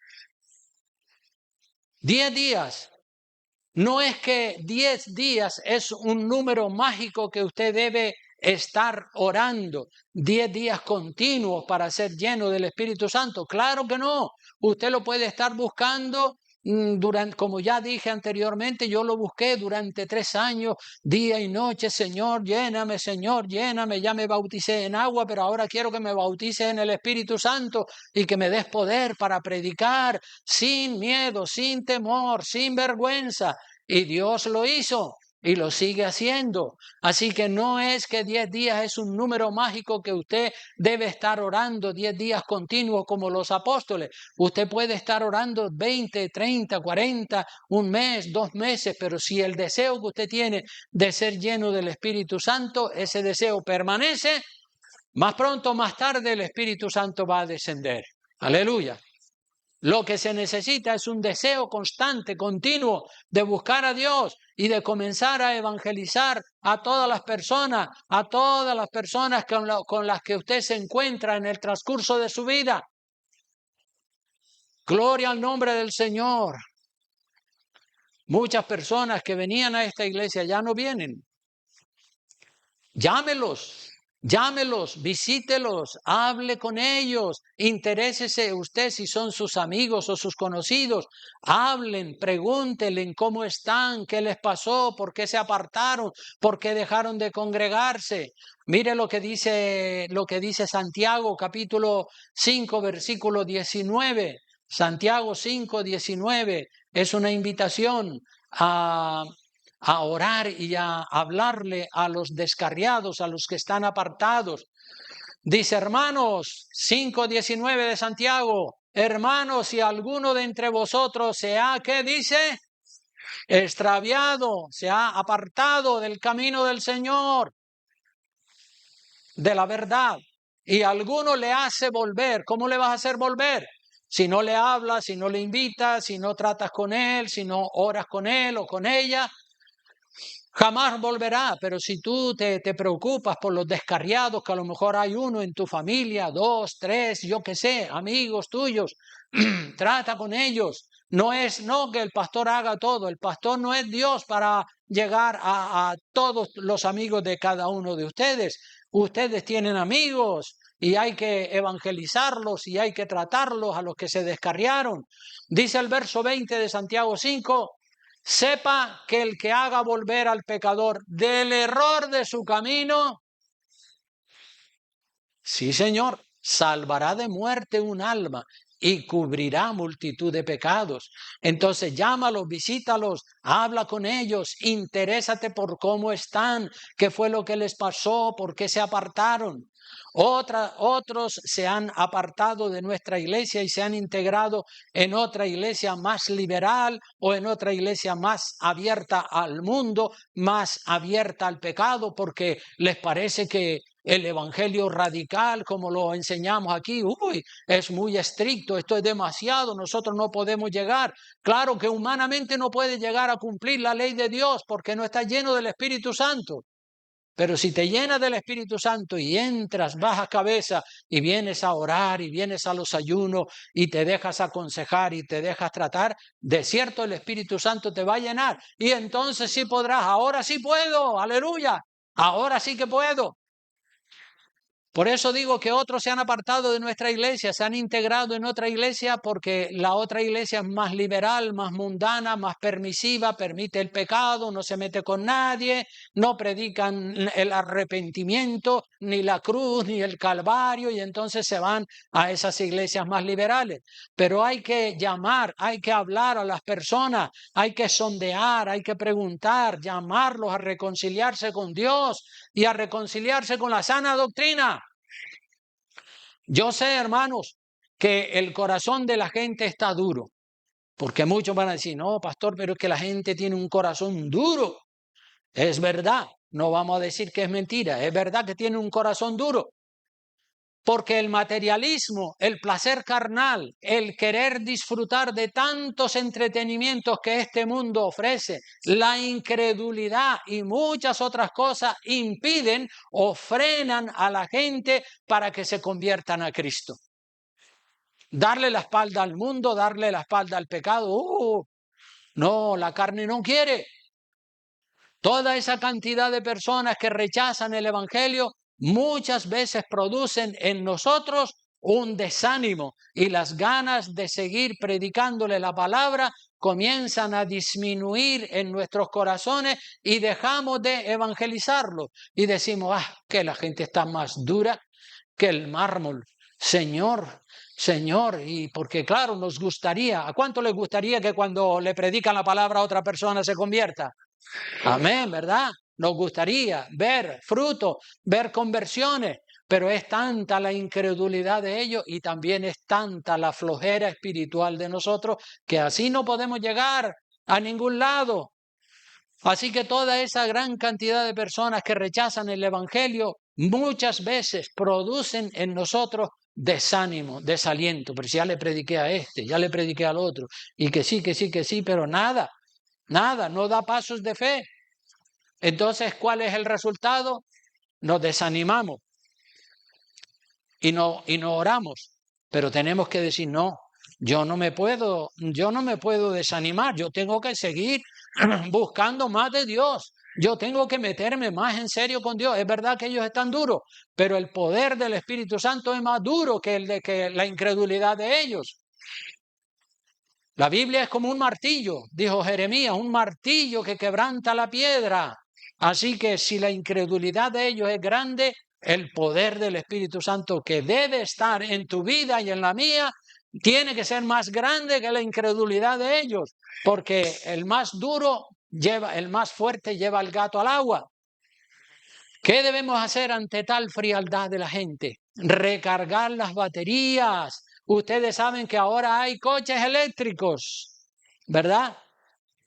10 días. No es que 10 días es un número mágico que usted debe estar orando 10 días continuos para ser lleno del Espíritu Santo. Claro que no. Usted lo puede estar buscando durante, como ya dije anteriormente, yo lo busqué durante 3 años, día y noche. Señor, lléname, ya me bauticé en agua, pero ahora quiero que me bautice en el Espíritu Santo y que me des poder para predicar sin miedo, sin temor, sin vergüenza. Y Dios lo hizo y lo sigue haciendo. Así que no es que 10 días es un número mágico que usted debe estar orando 10 días continuos como los apóstoles. Usted puede estar orando 20, 30, 40, un mes, 2 meses, pero si el deseo que usted tiene de ser lleno del Espíritu Santo, ese deseo permanece, más pronto o más tarde el Espíritu Santo va a descender. Aleluya. Lo que se necesita es un deseo constante, continuo, de buscar a Dios y de comenzar a evangelizar a todas las personas con las que usted se encuentra en el transcurso de su vida. Gloria al nombre del Señor. Muchas personas que venían a esta iglesia ya no vienen. Llámelos, visítelos, hable con ellos, interésese usted si son sus amigos o sus conocidos, hablen, pregúntenle cómo están, qué les pasó, por qué se apartaron, por qué dejaron de congregarse. Mire lo que dice Santiago, capítulo 5, versículo 19. Santiago 5, 19 es una invitación a orar y a hablarle a los descarriados, a los que están apartados. Dice, hermanos, 5:19 de Santiago, hermanos, si alguno de entre vosotros se ha, ¿qué dice? Extraviado, se ha apartado del camino del Señor, de la verdad, y alguno le hace volver. ¿Cómo le vas a hacer volver? Si no le hablas, si no le invitas, si no tratas con él, si no oras con él o con ella, jamás volverá. Pero si tú te preocupas por los descarriados, que a lo mejor hay uno en tu familia, 2, 3, yo qué sé, amigos tuyos, trata con ellos. No que el pastor haga todo. El pastor no es Dios para llegar a todos los amigos de cada uno de ustedes. Ustedes tienen amigos y hay que evangelizarlos y hay que tratarlos a los que se descarriaron. Dice el verso 20 de Santiago 5, sepa que el que haga volver al pecador del error de su camino, sí, Señor, salvará de muerte un alma y cubrirá multitud de pecados. Entonces llámalos, visítalos, habla con ellos, interésate por cómo están, qué fue lo que les pasó, por qué se apartaron. Otros se han apartado de nuestra iglesia y se han integrado en otra iglesia más liberal o en otra iglesia más abierta al mundo, más abierta al pecado, porque les parece que el evangelio radical, como lo enseñamos aquí, es muy estricto, esto es demasiado, nosotros no podemos llegar. Claro que humanamente no puede llegar a cumplir la ley de Dios porque no está lleno del Espíritu Santo. Pero si te llenas del Espíritu Santo y entras, bajas cabeza y vienes a orar y vienes a los ayunos y te dejas aconsejar y te dejas tratar, de cierto el Espíritu Santo te va a llenar y entonces sí podrás. Ahora sí puedo, aleluya, ahora sí que puedo. Por eso digo que otros se han apartado de nuestra iglesia, se han integrado en otra iglesia porque la otra iglesia es más liberal, más mundana, más permisiva, permite el pecado, no se mete con nadie, no predican el arrepentimiento, ni la cruz, ni el Calvario, y entonces se van a esas iglesias más liberales. Pero hay que llamar, hay que hablar a las personas, hay que sondear, hay que preguntar, llamarlos a reconciliarse con Dios y a reconciliarse con la sana doctrina. Yo sé, hermanos, que el corazón de la gente está duro. Porque muchos van a decir, no, pastor, pero es que la gente tiene un corazón duro. Es verdad, no vamos a decir que es mentira, es verdad que tiene un corazón duro. Porque el materialismo, el placer carnal, el querer disfrutar de tantos entretenimientos que este mundo ofrece, la incredulidad y muchas otras cosas impiden o frenan a la gente para que se conviertan a Cristo. Darle la espalda al mundo, darle la espalda al pecado. No, la carne no quiere. Toda esa cantidad de personas que rechazan el Evangelio muchas veces producen en nosotros un desánimo y las ganas de seguir predicándole la palabra comienzan a disminuir en nuestros corazones y dejamos de evangelizarlo y decimos, que la gente está más dura que el mármol. Señor, Señor, y porque claro, nos gustaría, ¿a cuánto les gustaría que cuando le predican la palabra a otra persona se convierta? Amén, ¿verdad? Nos gustaría ver fruto, ver conversiones, pero es tanta la incredulidad de ellos y también es tanta la flojera espiritual de nosotros que así no podemos llegar a ningún lado. Así que toda esa gran cantidad de personas que rechazan el Evangelio muchas veces producen en nosotros desánimo, desaliento. Pero si ya le prediqué a este, ya le prediqué al otro, y que sí, pero nada, no da pasos de fe. Entonces, ¿cuál es el resultado? Nos desanimamos y no oramos, pero tenemos que decir, no, yo no me puedo desanimar, yo tengo que seguir buscando más de Dios, yo tengo que meterme más en serio con Dios. Es verdad que ellos están duros, pero el poder del Espíritu Santo es más duro que la incredulidad de ellos. La Biblia es como un martillo, dijo Jeremías, un martillo que quebranta la piedra. Así que si la incredulidad de ellos es grande, el poder del Espíritu Santo que debe estar en tu vida y en la mía tiene que ser más grande que la incredulidad de ellos, porque el más fuerte lleva al gato al agua. ¿Qué debemos hacer ante tal frialdad de la gente? Recargar las baterías. Ustedes saben que ahora hay coches eléctricos, ¿verdad?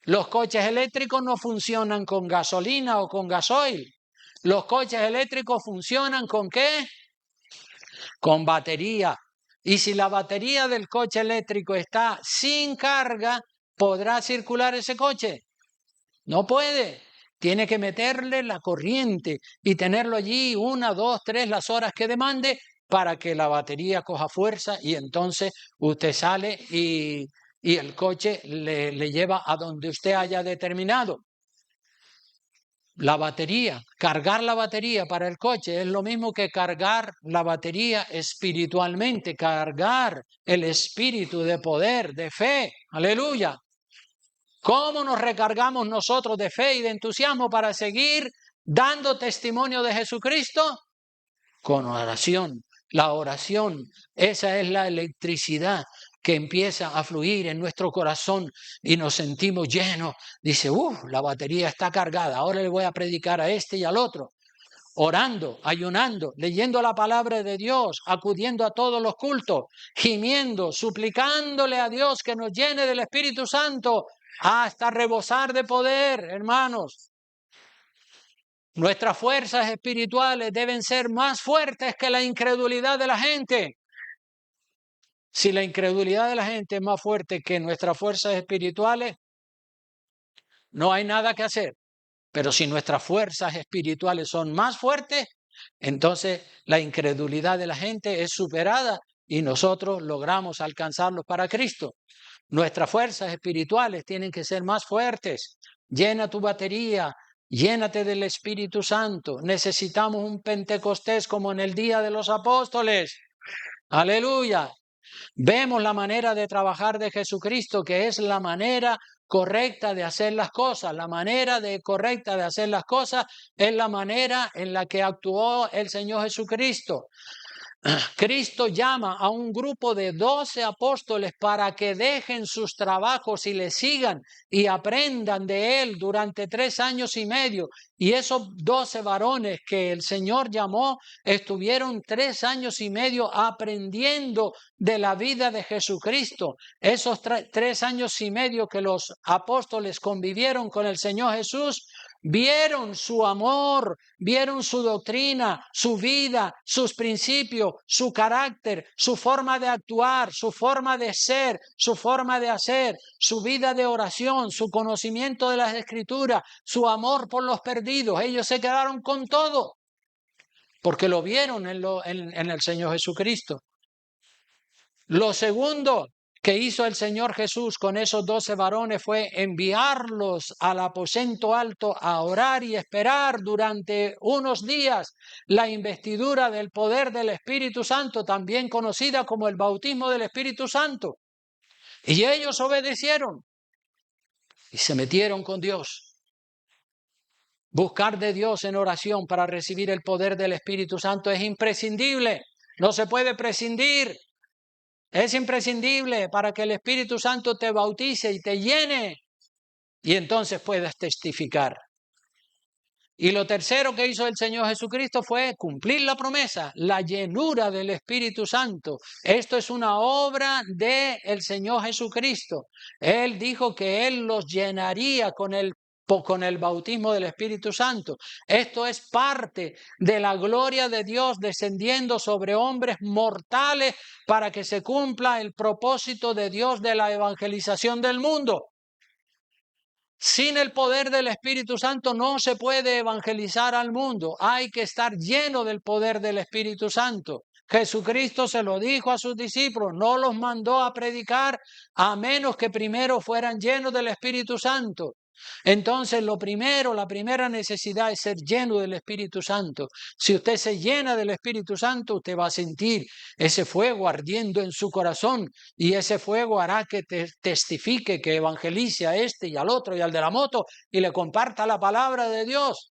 Los coches eléctricos no funcionan con gasolina o con gasoil. Los coches eléctricos funcionan ¿con qué? Con batería. Y si la batería del coche eléctrico está sin carga, ¿podrá circular ese coche? No puede. Tiene que meterle la corriente y tenerlo allí 1, 2, 3 las horas que demande para que la batería coja fuerza y entonces usted sale y el coche le lleva a donde usted haya determinado. La batería, cargar la batería para el coche es lo mismo que cargar la batería espiritualmente, cargar el espíritu de poder, de fe. Aleluya. ¿Cómo nos recargamos nosotros de fe y de entusiasmo para seguir dando testimonio de Jesucristo? Con oración. La oración, esa es la electricidad que empieza a fluir en nuestro corazón y nos sentimos llenos. Dice, la batería está cargada, ahora le voy a predicar a este y al otro. Orando, ayunando, leyendo la palabra de Dios, acudiendo a todos los cultos, gimiendo, suplicándole a Dios que nos llene del Espíritu Santo hasta rebosar de poder, hermanos. Nuestras fuerzas espirituales deben ser más fuertes que la incredulidad de la gente. Si la incredulidad de la gente es más fuerte que nuestras fuerzas espirituales, no hay nada que hacer. Pero si nuestras fuerzas espirituales son más fuertes, entonces la incredulidad de la gente es superada y nosotros logramos alcanzarlos para Cristo. Nuestras fuerzas espirituales tienen que ser más fuertes. Llena tu batería, llénate del Espíritu Santo. Necesitamos un Pentecostés como en el día de los apóstoles. Aleluya. Vemos la manera de trabajar de Jesucristo, que es la manera correcta de hacer las cosas. La manera correcta de hacer las cosas es la manera en la que actuó el Señor Jesucristo. Cristo llama a un grupo de 12 apóstoles para que dejen sus trabajos y le sigan y aprendan de él durante 3 años y medio. Y esos 12 varones que el Señor llamó estuvieron 3 años y medio aprendiendo de la vida de Jesucristo. Esos 3 años y medio que los apóstoles convivieron con el Señor Jesús, vieron su amor, vieron su doctrina, su vida, sus principios, su carácter, su forma de actuar, su forma de ser, su forma de hacer, su vida de oración, su conocimiento de las Escrituras, su amor por los perdidos. Ellos se quedaron con todo porque lo vieron en el Señor Jesucristo. Lo segundo que hizo el Señor Jesús con esos 12 varones fue enviarlos al aposento alto a orar y esperar durante unos días la investidura del poder del Espíritu Santo, también conocida como el bautismo del Espíritu Santo. Y ellos obedecieron y se metieron con Dios. Buscar de Dios en oración para recibir el poder del Espíritu Santo es imprescindible, no se puede prescindir. Es imprescindible para que el Espíritu Santo te bautice y te llene y entonces puedas testificar. Y lo tercero que hizo el Señor Jesucristo fue cumplir la promesa, la llenura del Espíritu Santo. Esto es una obra del Señor Jesucristo. Él dijo que Él los llenaría con el bautismo del Espíritu Santo. Esto es parte de la gloria de Dios descendiendo sobre hombres mortales para que se cumpla el propósito de Dios de la evangelización del mundo. Sin el poder del Espíritu Santo no se puede evangelizar al mundo. Hay que estar lleno del poder del Espíritu Santo. Jesucristo se lo dijo a sus discípulos, no los mandó a predicar a menos que primero fueran llenos del Espíritu Santo. Entonces la primera necesidad es ser lleno del Espíritu Santo. Si usted se llena del Espíritu Santo, usted va a sentir ese fuego ardiendo en su corazón y ese fuego hará que testifique, que evangelice a este y al otro y al de la moto y le comparta la palabra de Dios.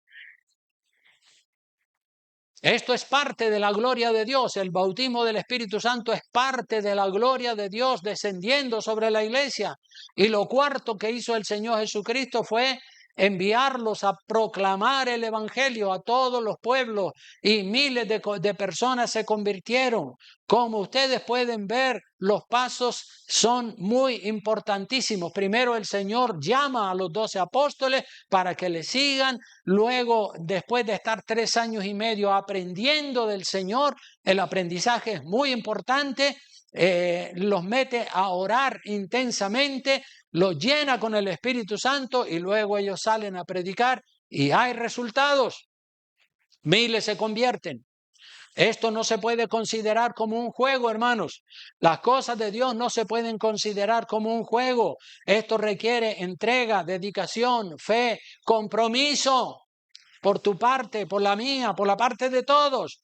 Esto es parte de la gloria de Dios. El bautismo del Espíritu Santo es parte de la gloria de Dios descendiendo sobre la iglesia. Y lo cuarto que hizo el Señor Jesucristo fue enviarlos a proclamar el evangelio a todos los pueblos y miles de personas se convirtieron. Como ustedes pueden ver, los pasos son muy importantísimos. Primero el Señor llama a los 12 apóstoles para que le sigan. Luego, después de estar 3 años y medio aprendiendo del Señor, el aprendizaje es muy importante. Los mete a orar intensamente, los llena con el Espíritu Santo y luego ellos salen a predicar y hay resultados. Miles se convierten. Esto no se puede considerar como un juego, hermanos. Las cosas de Dios no se pueden considerar como un juego. Esto requiere entrega, dedicación, fe, compromiso por tu parte, por la mía, por la parte de todos.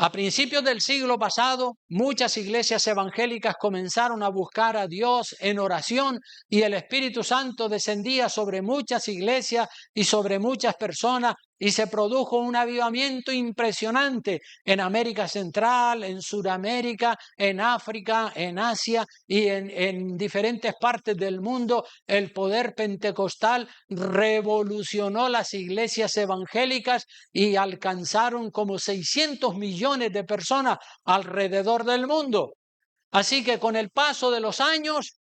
A principios del siglo pasado, muchas iglesias evangélicas comenzaron a buscar a Dios en oración y el Espíritu Santo descendía sobre muchas iglesias y sobre muchas personas y se produjo un avivamiento impresionante en América Central, en Sudamérica, en África, en Asia y en diferentes partes del mundo. El poder pentecostal revolucionó las iglesias evangélicas y alcanzaron como 600 millones de personas alrededor del mundo. Así que con el paso de los años,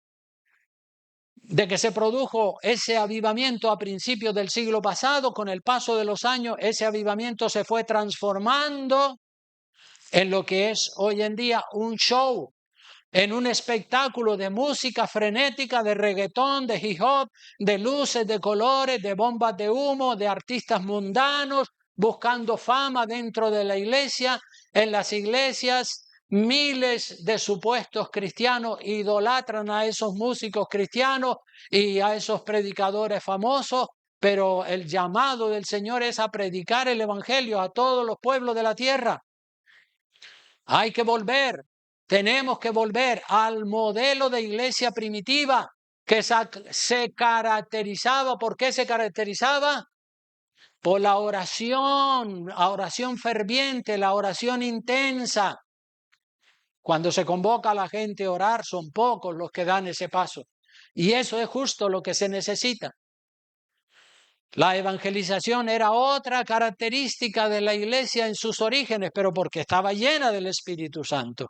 de que se produjo ese avivamiento a principios del siglo pasado, con el paso de los años, ese avivamiento se fue transformando en lo que es hoy en día un show, en un espectáculo de música frenética, de reggaetón, de hip hop, de luces, de colores, de bombas de humo, de artistas mundanos, buscando fama dentro de la iglesia. En las iglesias, miles de supuestos cristianos idolatran a esos músicos cristianos y a esos predicadores famosos, pero el llamado del Señor es a predicar el evangelio a todos los pueblos de la tierra. Hay que volver, tenemos que volver al modelo de iglesia primitiva que se caracterizaba. ¿Por qué se caracterizaba? por la oración ferviente, la oración intensa. Cuando se convoca a la gente a orar, son pocos los que dan ese paso. Y eso es justo lo que se necesita. La evangelización era otra característica de la iglesia en sus orígenes, pero porque estaba llena del Espíritu Santo.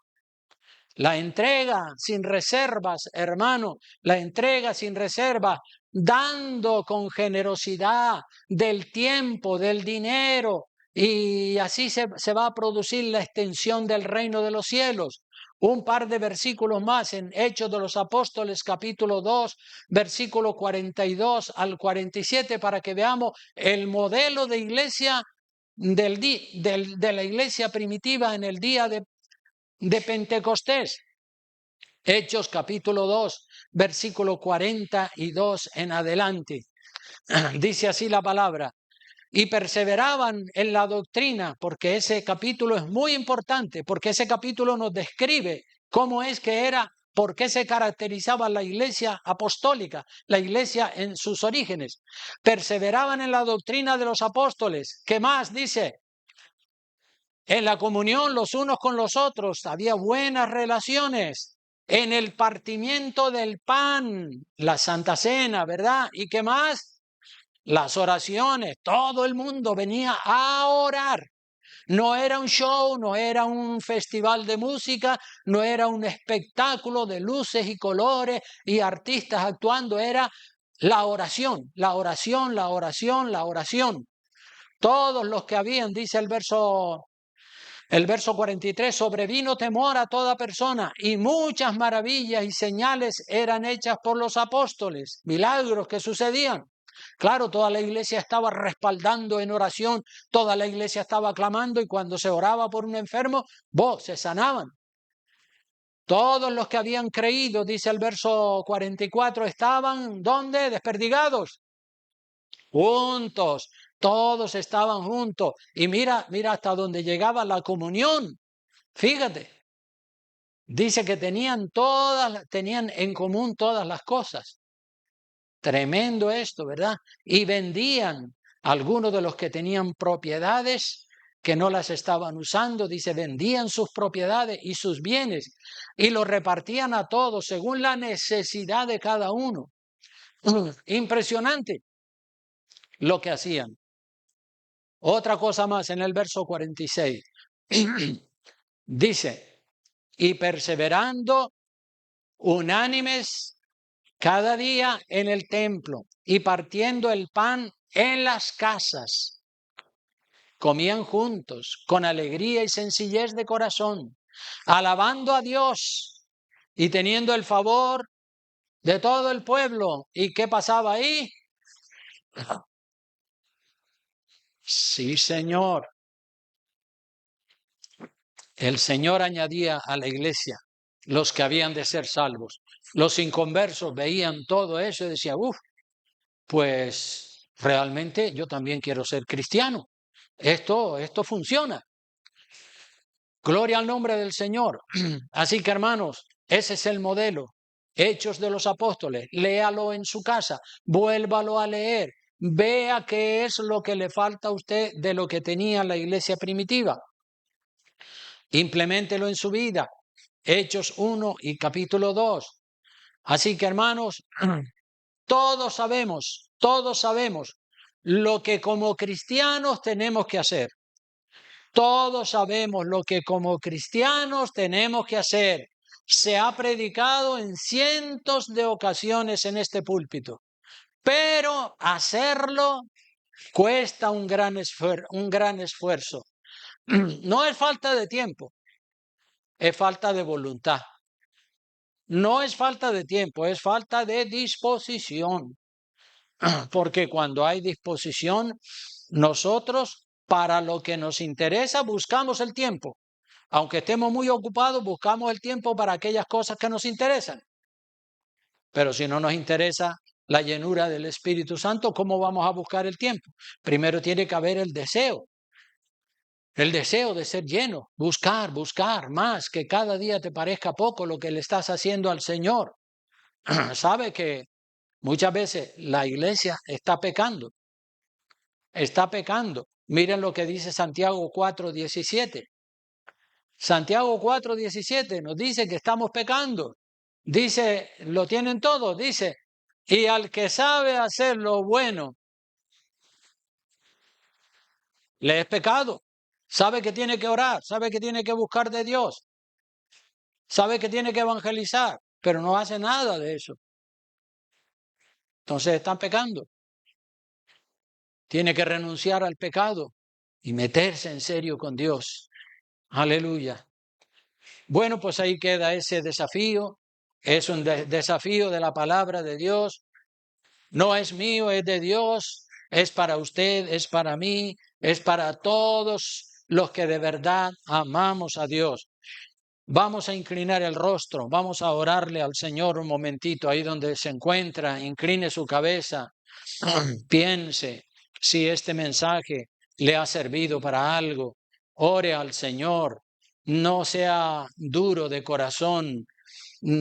La entrega sin reservas, hermano, la entrega sin reservas, dando con generosidad del tiempo, del dinero, y así se va a producir la extensión del reino de los cielos. Un par de versículos más en Hechos de los Apóstoles, capítulo 2, versículo 42 al 47, para que veamos el modelo de iglesia de la iglesia primitiva en el día de Pentecostés. Hechos capítulo 2, versículo 42 en adelante. Dice así la palabra: y perseveraban en la doctrina, porque ese capítulo es muy importante, porque ese capítulo nos describe cómo es que era, por qué se caracterizaba la iglesia apostólica, la iglesia en sus orígenes. Perseveraban en la doctrina de los apóstoles. ¿Qué más dice? En la comunión los unos con los otros, había buenas relaciones. En el partimiento del pan, la Santa Cena, ¿verdad? ¿Y qué más? Las oraciones. Todo el mundo venía a orar. No era un show, no era un festival de música, no era un espectáculo de luces y colores y artistas actuando, era la oración, la oración, la oración, la oración. Todos los que habían, dice el verso 43, sobrevino temor a toda persona y muchas maravillas y señales eran hechas por los apóstoles, milagros que sucedían. Claro, toda la iglesia estaba respaldando en oración, toda la iglesia estaba clamando, y cuando se oraba por un enfermo, se sanaban. Todos los que habían creído, dice el verso 44, estaban, ¿dónde? Desperdigados. Juntos, todos estaban juntos. Y mira hasta dónde llegaba la comunión. Fíjate, dice que tenían en común todas las cosas. Tremendo esto, ¿verdad? Y vendían, algunos de los que tenían propiedades que no las estaban usando, dice, vendían sus propiedades y sus bienes y los repartían a todos según la necesidad de cada uno. Impresionante lo que hacían. Otra cosa más en el verso 46. Dice, y perseverando unánimes cada día en el templo y partiendo el pan en las casas, comían juntos con alegría y sencillez de corazón, alabando a Dios y teniendo el favor de todo el pueblo. ¿Y qué pasaba ahí? Sí, Señor. El Señor añadía a la iglesia los que habían de ser salvos. Los inconversos veían todo eso y decían, pues realmente yo también quiero ser cristiano. Esto funciona. Gloria al nombre del Señor. Así que, hermanos, ese es el modelo. Hechos de los Apóstoles. Léalo en su casa, vuélvalo a leer. Vea qué es lo que le falta a usted de lo que tenía la iglesia primitiva. Impleméntelo en su vida. Hechos 1 y capítulo 2. Así que, hermanos, todos sabemos lo que como cristianos tenemos que hacer. Todos sabemos lo que como cristianos tenemos que hacer. Se ha predicado en cientos de ocasiones en este púlpito, pero hacerlo cuesta un gran esfuerzo. No es falta de tiempo, es falta de voluntad. No es falta de tiempo, es falta de disposición. Porque cuando hay disposición, nosotros, para lo que nos interesa, buscamos el tiempo. Aunque estemos muy ocupados, buscamos el tiempo para aquellas cosas que nos interesan. Pero si no nos interesa la llenura del Espíritu Santo, ¿cómo vamos a buscar el tiempo? Primero tiene que haber el deseo de ser lleno, buscar más, que cada día te parezca poco lo que le estás haciendo al Señor. ¿Sabe que muchas veces la iglesia está pecando? está pecando. Miren lo que dice Santiago 4:17. Santiago 4:17 nos dice que estamos pecando. Dice, lo tienen todo, dice, y al que sabe hacer lo bueno, le es pecado. Sabe que tiene que orar, sabe que tiene que buscar de Dios, sabe que tiene que evangelizar, pero no hace nada de eso. Entonces están pecando. Tiene que renunciar al pecado y meterse en serio con Dios. Aleluya. Bueno, pues ahí queda ese desafío. Es un desafío de la palabra de Dios. No es mío, es de Dios. Es para usted, es para mí, es para todos los que de verdad amamos a Dios. Vamos a inclinar el rostro, vamos a orarle al Señor un momentito ahí donde se encuentra, incline su cabeza, piense si este mensaje le ha servido para algo, ore al Señor, no sea duro de corazón,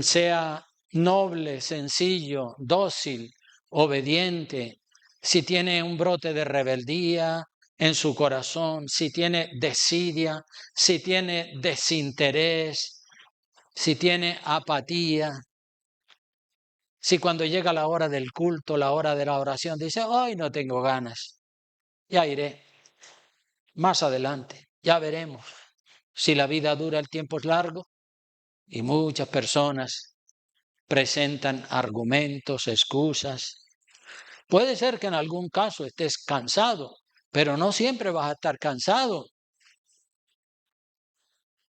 sea noble, sencillo, dócil, obediente. Si tiene un brote de rebeldía en su corazón, si tiene desidia, si tiene desinterés, si tiene apatía, si cuando llega la hora del culto, la hora de la oración, dice, hoy no tengo ganas, ya iré, más adelante, ya veremos. Si la vida dura, el tiempo es largo, y muchas personas presentan argumentos, excusas. Puede ser que en algún caso estés cansado, pero no siempre vas a estar cansado.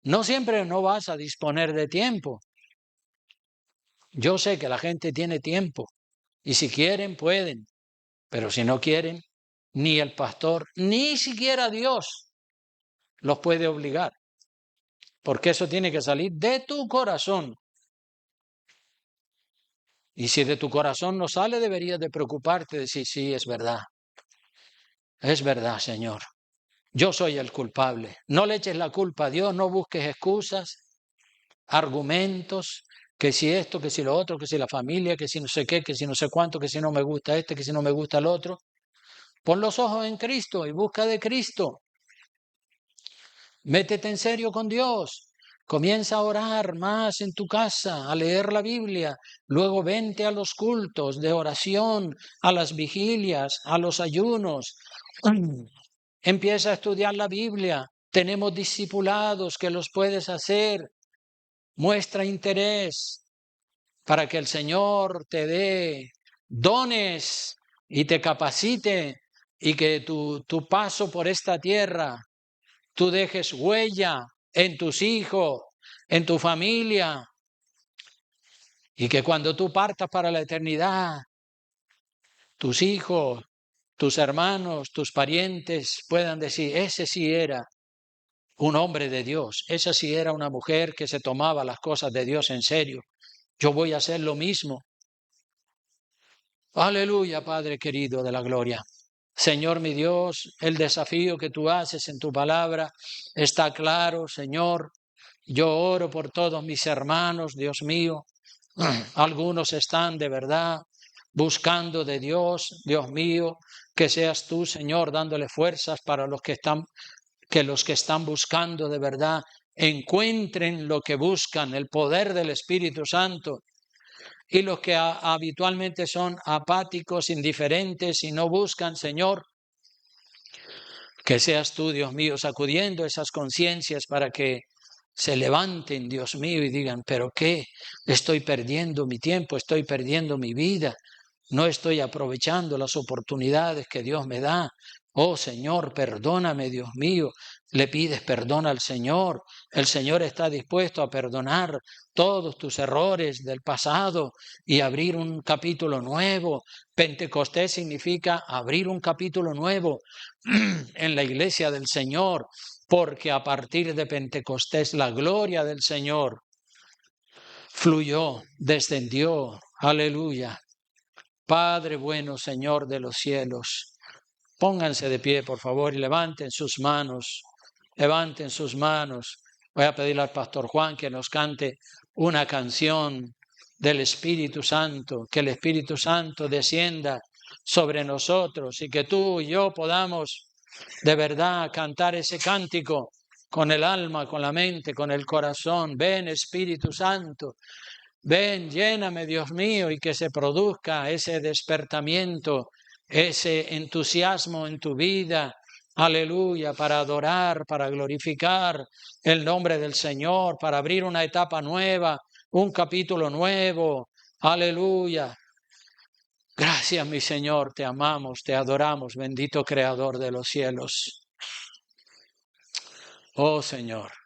No siempre no vas a disponer de tiempo. Yo sé que la gente tiene tiempo y si quieren, pueden, pero si no quieren, ni el pastor, ni siquiera Dios los puede obligar, porque eso tiene que salir de tu corazón. Y si de tu corazón no sale, deberías de preocuparte, decir, sí, es verdad, Señor. Yo soy el culpable. No le eches la culpa a Dios, no busques excusas, argumentos, que si esto, que si lo otro, que si la familia, que si no sé qué, que si no sé cuánto, que si no me gusta este, que si no me gusta el otro. Pon los ojos en Cristo y busca de Cristo. Métete en serio con Dios. Comienza a orar más en tu casa, a leer la Biblia. Luego vente a los cultos de oración, a las vigilias, a los ayunos. Empieza a estudiar la Biblia. Tenemos discipulados que los puedes hacer. Muestra interés para que el Señor te dé dones y te capacite y que tu paso por esta tierra, tú dejes huella en tus hijos, en tu familia, y que cuando tú partas para la eternidad, tus hijos, tus hermanos, tus parientes puedan decir, ese sí era un hombre de Dios, esa sí era una mujer que se tomaba las cosas de Dios en serio. Yo voy a hacer lo mismo. Aleluya, Padre querido de la gloria. Señor mi Dios, el desafío que tú haces en tu palabra está claro, Señor. Yo oro por todos mis hermanos, Dios mío. Algunos están de verdad buscando de Dios, Dios mío, que seas tú, Señor, dándole fuerzas para que los que están buscando de verdad encuentren lo que buscan, el poder del Espíritu Santo. Y los que habitualmente son apáticos, indiferentes y no buscan, Señor, que seas tú, Dios mío, sacudiendo esas conciencias para que se levanten, Dios mío, y digan, ¿pero qué? Estoy perdiendo mi tiempo, estoy perdiendo mi vida, no estoy aprovechando las oportunidades que Dios me da. Oh Señor, perdóname, Dios mío. Le pides perdón al Señor. El Señor está dispuesto a perdonar todos tus errores del pasado y abrir un capítulo nuevo. Pentecostés significa abrir un capítulo nuevo en la iglesia del Señor, porque a partir de Pentecostés la gloria del Señor fluyó, descendió. Aleluya. Padre bueno, Señor de los cielos, pónganse de pie, por favor, y levanten sus manos. Levanten sus manos. Voy a pedirle al pastor Juan que nos cante una canción del Espíritu Santo, que el Espíritu Santo descienda sobre nosotros y que tú y yo podamos de verdad cantar ese cántico con el alma, con la mente, con el corazón. Ven, Espíritu Santo, ven, lléname, Dios mío, y que se produzca ese despertamiento, ese entusiasmo en tu vida. Aleluya, para adorar, para glorificar el nombre del Señor, para abrir una etapa nueva, un capítulo nuevo. Aleluya. Gracias, mi Señor, te amamos, te adoramos, bendito Creador de los cielos. Oh Señor.